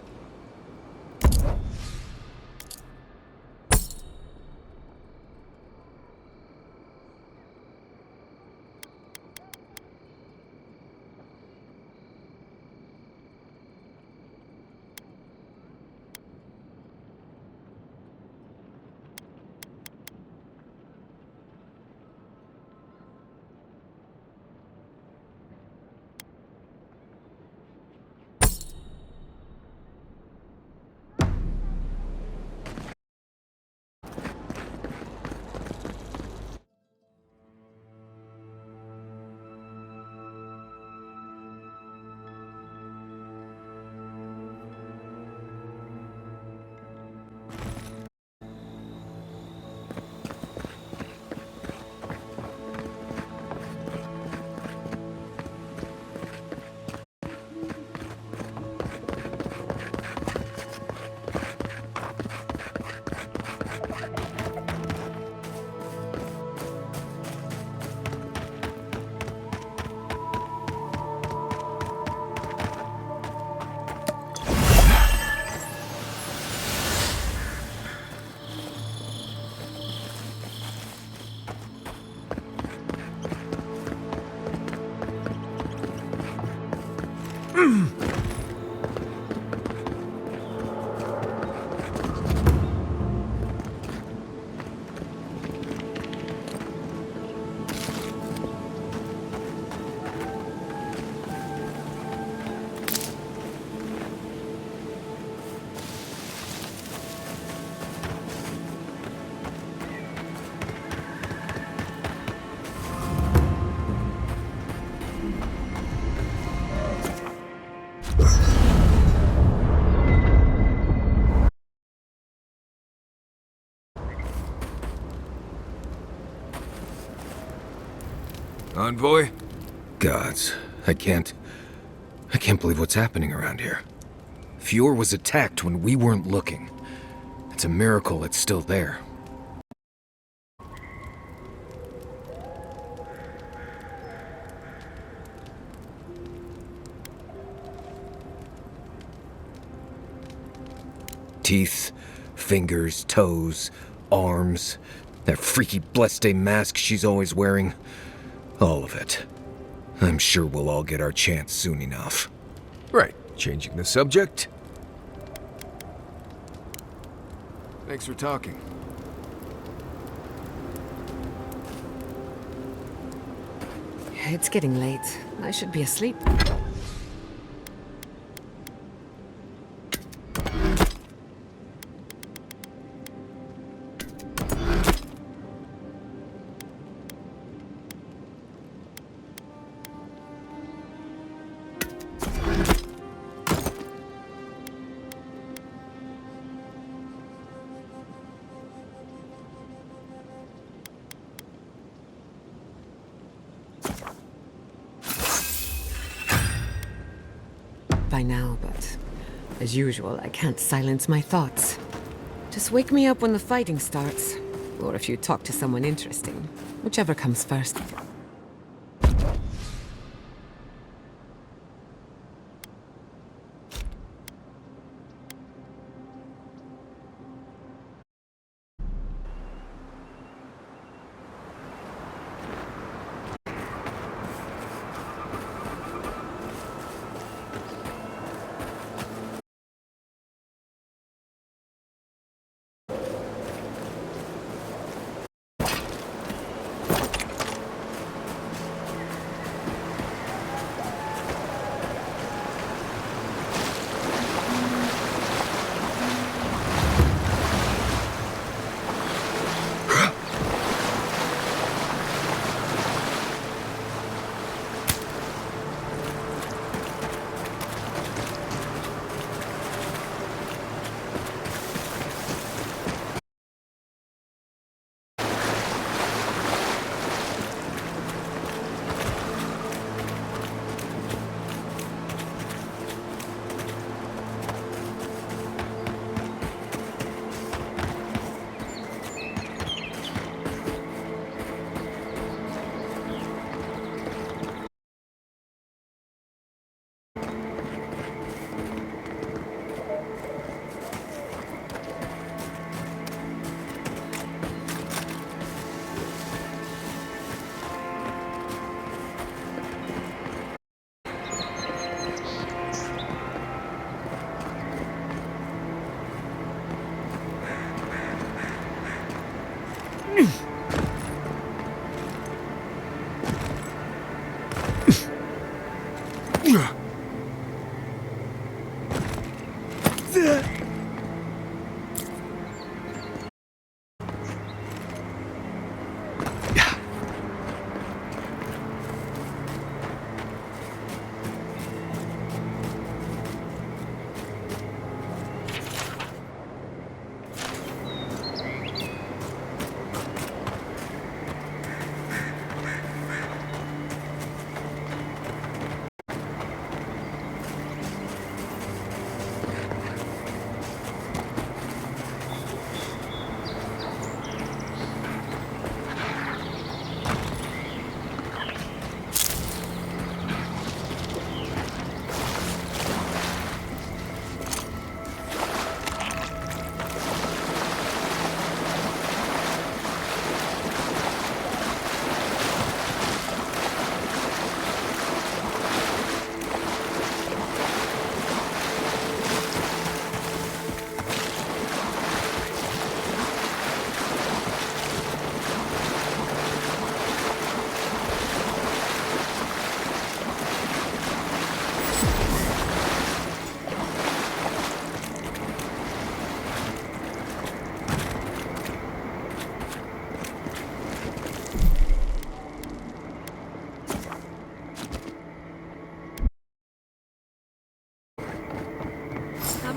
Envoy? Gods, I can't believe what's happening around here. Fjord was attacked when we weren't looking. It's a miracle it's still there. Teeth, fingers, toes, arms, that freaky Blessed mask she's always wearing. All of it. I'm sure we'll all get our chance soon enough. Right, changing the subject. Thanks for talking. It's getting late. I should be asleep. By now, but as usual, I can't silence my thoughts. Just wake me up when the fighting starts, or if you talk to someone interesting, whichever comes first.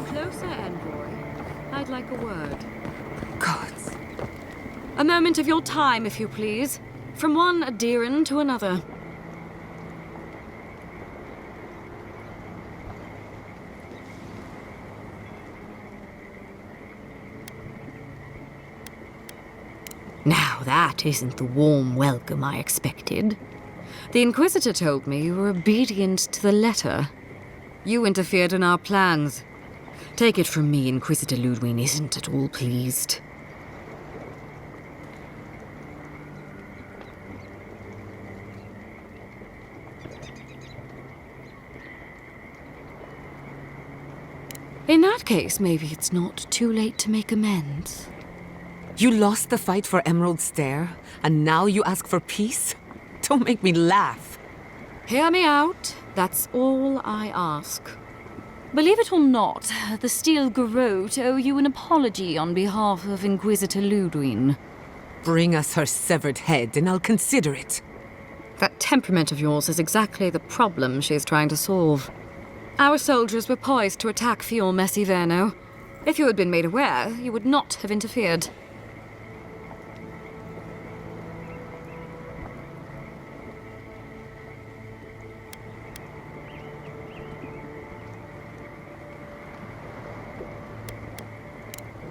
Closer, Envoy. I'd like a word. Gods. A moment of your time, if you please. From one Adiran to another. Now that isn't the warm welcome I expected. The Inquisitor told me you were obedient to the letter. You interfered in our plans. Take it from me, Inquisitor Ludwig isn't at all pleased. In that case, maybe it's not too late to make amends. You lost the fight for Emerald Stair, and now you ask for peace? Don't make me laugh. Hear me out. That's all I ask. Believe it or not, the Steel Garrote owe you an apology on behalf of Inquisitor Ludwig. Bring us her severed head, and I'll consider it. That temperament of yours is exactly the problem she's trying to solve. Our soldiers were poised to attack Fior Messiverno. If you had been made aware, you would not have interfered.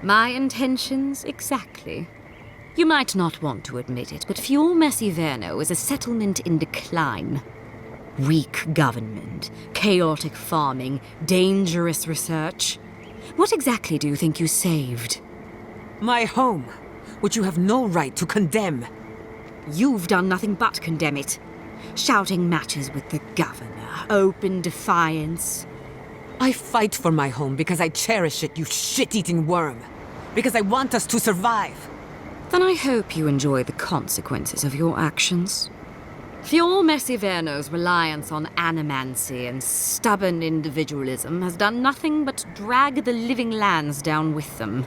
My intentions exactly. You might not want to admit it, but Fior Messiverno is a settlement in decline. Weak government, chaotic farming, dangerous research. What exactly do you think you saved? My home, which you have no right to condemn. You've done nothing but condemn it. Shouting matches with the governor, open defiance. I fight for my home because I cherish it, you shit-eating worm. Because I want us to survive. Then I hope you enjoy the consequences of your actions. Fior Messiverno's reliance on animancy and stubborn individualism has done nothing but drag the living lands down with them.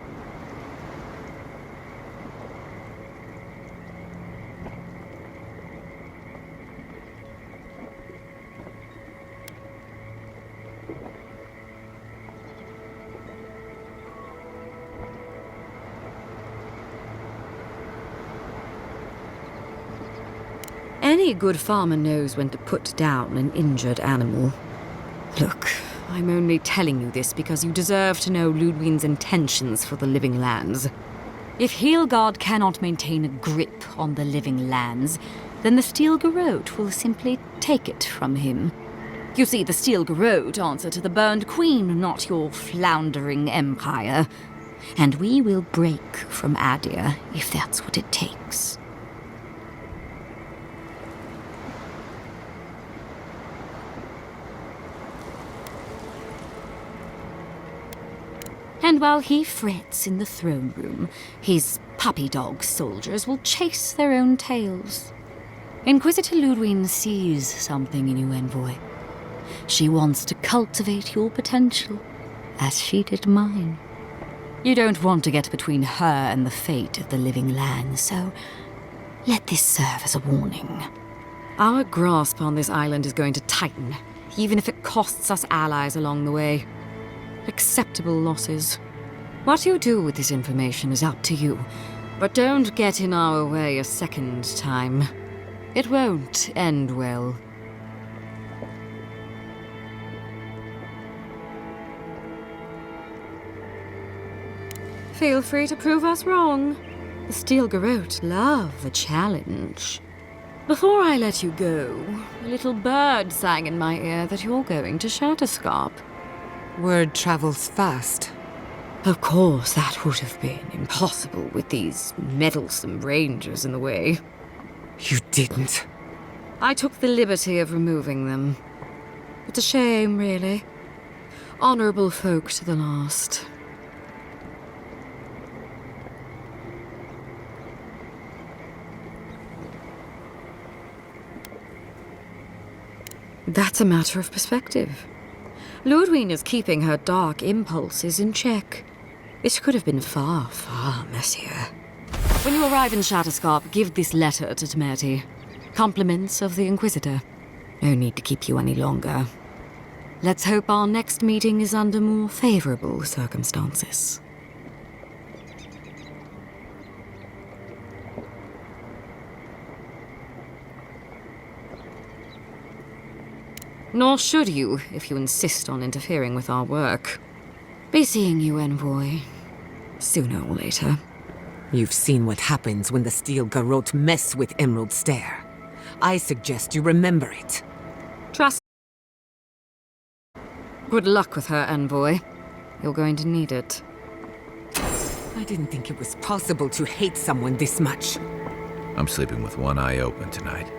Any good farmer knows when to put down an injured animal. Look, I'm only telling you this because you deserve to know Ludwig's intentions for the living lands. If Heelgard cannot maintain a grip on the living lands, then the Steel Garrote will simply take it from him. You see, the Steel Garrote answer to the Burned Queen, not your floundering empire. And we will break from Adir if that's what it takes. And while he frets in the throne room, his puppy dog soldiers will chase their own tails. Inquisitor Ludwig sees something in you, envoy. She wants to cultivate your potential, as she did mine. You don't want to get between her and the fate of the living land, so let this serve as a warning. Our grasp on this island is going to tighten, even if it costs us allies along the way. Acceptable losses. What you do with this information is up to you, but don't get in our way a second time. It won't end well. Feel free to prove us wrong. The Steel Garrote love a challenge. Before I let you go, a little bird sang in my ear that you're going to Shatterscarp. Word travels fast. Of course, that would have been impossible with these meddlesome rangers in the way. You didn't. I took the liberty of removing them. It's a shame, really. Honorable folk to the last. That's a matter of perspective. Ludwig is keeping her dark impulses in check. This could have been far, far messier. When you arrive in Shatterscarp, give this letter to Temerty. Compliments of the Inquisitor. No need to keep you any longer. Let's hope our next meeting is under more favorable circumstances. Nor should you, if you insist on interfering with our work. Be seeing you, envoy. Sooner or later. You've seen what happens when the Steel Garrote mess with Emerald Stair. I suggest you remember it. Trust. Good luck with her, envoy. You're going to need it. I didn't think it was possible to hate someone this much. I'm sleeping with one eye open tonight.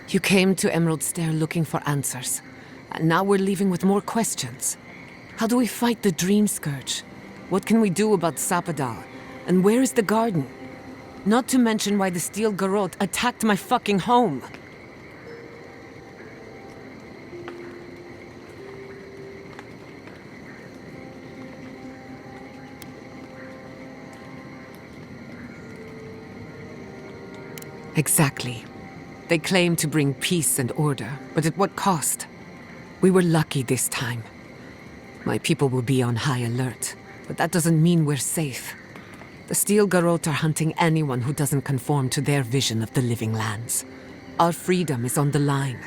You came to Emerald Stair looking for answers, and now we're leaving with more questions. How do we fight the Dream Scourge? What can we do about Sapadal? And where is the garden? Not to mention why the Steel Garrote attacked my fucking home. Exactly. They claim to bring peace and order, but at what cost? We were lucky this time. My people will be on high alert, but that doesn't mean we're safe. The Steel Garrote are hunting anyone who doesn't conform to their vision of the living lands. Our freedom is on the line.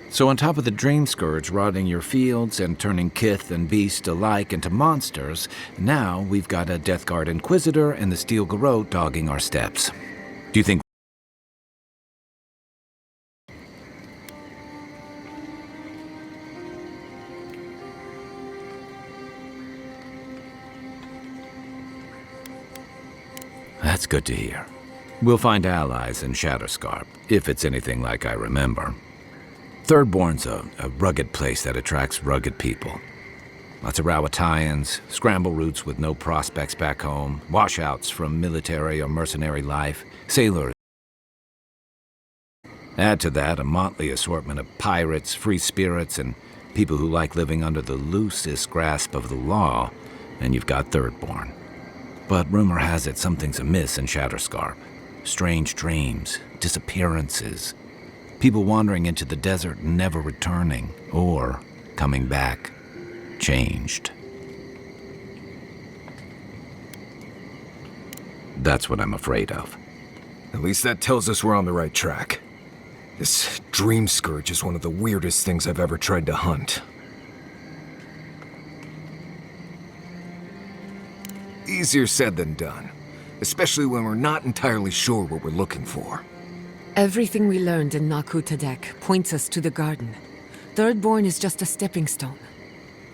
So on top of the Dream Scourge rotting your fields and turning kith and beast alike into monsters, now we've got a Death Guard Inquisitor and the Steel Garrote dogging our steps. Do you think... That's good to hear. We'll find allies in Shatterscarp, if it's anything like I remember. Thirdborn's a rugged place that attracts rugged people. Lots of Rawatayans, scramble routes with no prospects back home, washouts from military or mercenary life, sailors. Add to that a motley assortment of pirates, free spirits, and people who like living under the loosest grasp of the law, and you've got Thirdborn. But rumor has it something's amiss in Shatterscarp. Strange dreams, disappearances, people wandering into the desert and never returning, or coming back, changed. That's what I'm afraid of. At least that tells us we're on the right track. This Dream Scourge is one of the weirdest things I've ever tried to hunt. Easier said than done. especially when we're not entirely sure what we're looking for. Everything we learned in Naku Tadek points us to the garden. Thirdborn is just a stepping stone.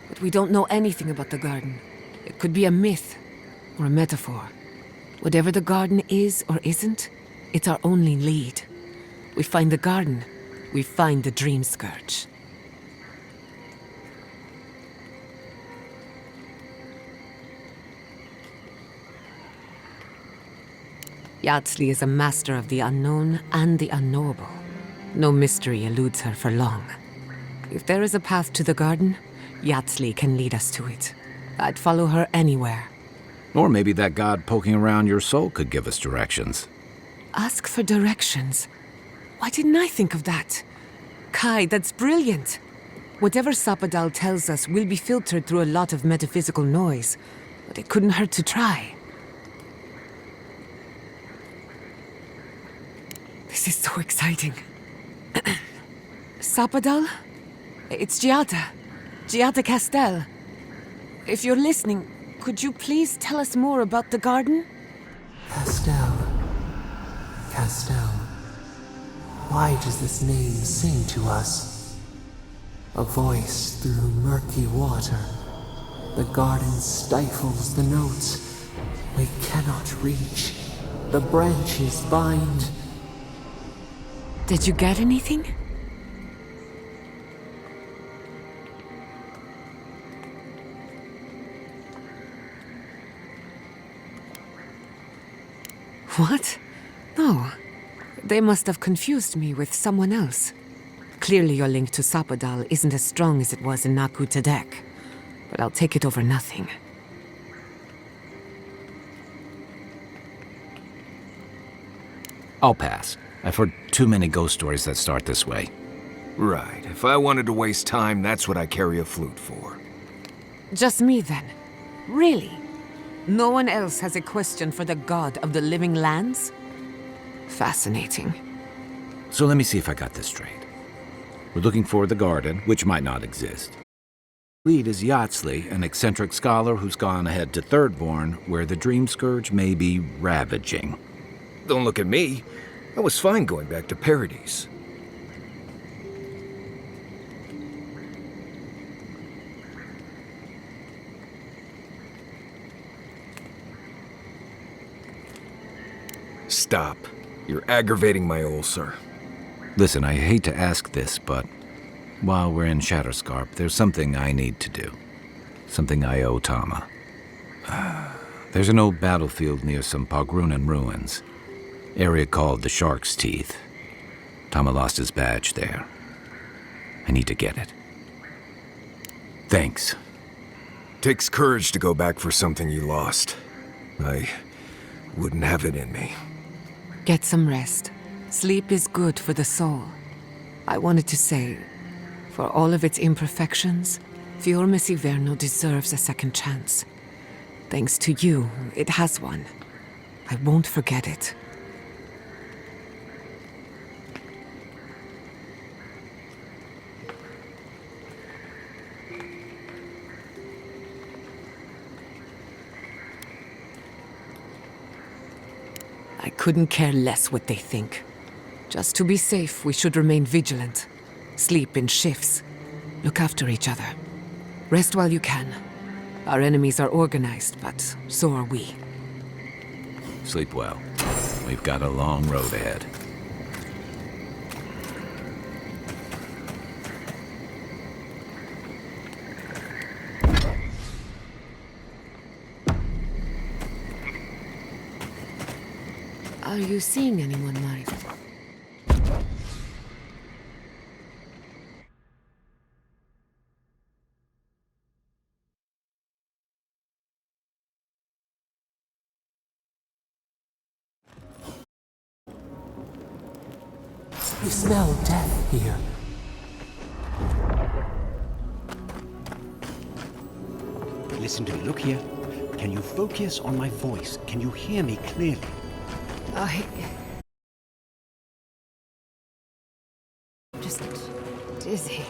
But we don't know anything about the garden. It could be a myth or a metaphor. Whatever the garden is or isn't, it's our only lead. We find the garden, we find the Dream Scourge. Yatsley is a master of the unknown and the unknowable. No mystery eludes her for long. If there is a path to the garden, Yatsley can lead us to it. I'd follow her anywhere. Or maybe that god poking around your soul could give us directions. Ask for directions. Why didn't I think of that? Kai, that's brilliant. Whatever Sapadal tells us will be filtered through a lot of metaphysical noise, but it couldn't hurt to try. This is so exciting. Sapadal? It's Giada. Giada Castel. If you're listening, could you please tell us more about the garden? Castel. Castel. Why does this name sing to us? A voice through murky water. The garden stifles the notes. We cannot reach. The branches bind. Did you get anything? What? No. They must have confused me with someone else. Clearly your link to Sapadal isn't as strong as it was in Naku Tadek, but I'll take it over nothing. I'll pass. I've heard too many ghost stories that start this way. Right. If I wanted to waste time, that's what I carry a flute for. Just me then? Really? No one else has a question for the god of the living lands? Fascinating. So let me see if I got this straight. We're looking for the garden, which might not exist. Lead is Yatsley, an eccentric scholar who's gone ahead to Thirdborn, where the Dream Scourge may be ravaging. Don't look at me. I was fine going back to Paradise. Stop. You're aggravating my ulcer. Listen, I hate to ask this, but while we're in Shatterscarp, there's something I need to do. Something I owe Tama. There's an old battlefield near some Pogrunan ruins. Area called the Shark's Teeth. Tama lost his badge there. I need to get it. Thanks. Takes courage to go back for something you lost. I wouldn't have it in me. Get some rest. Sleep is good for the soul. I wanted to say, for all of its imperfections, Fiorme Siverno deserves a second chance. Thanks to you, it has one. I won't forget it. I couldn't care less what they think. Just to be safe, we should remain vigilant. Sleep in shifts. Look after each other. Rest while you can. Our enemies are organized, but so are we. Sleep well. We've got a long road ahead. Are you seeing anyone, Mari? We smell death here. Listen to me. Look here. Can you focus on my voice? Can you hear me clearly? Just dizzy.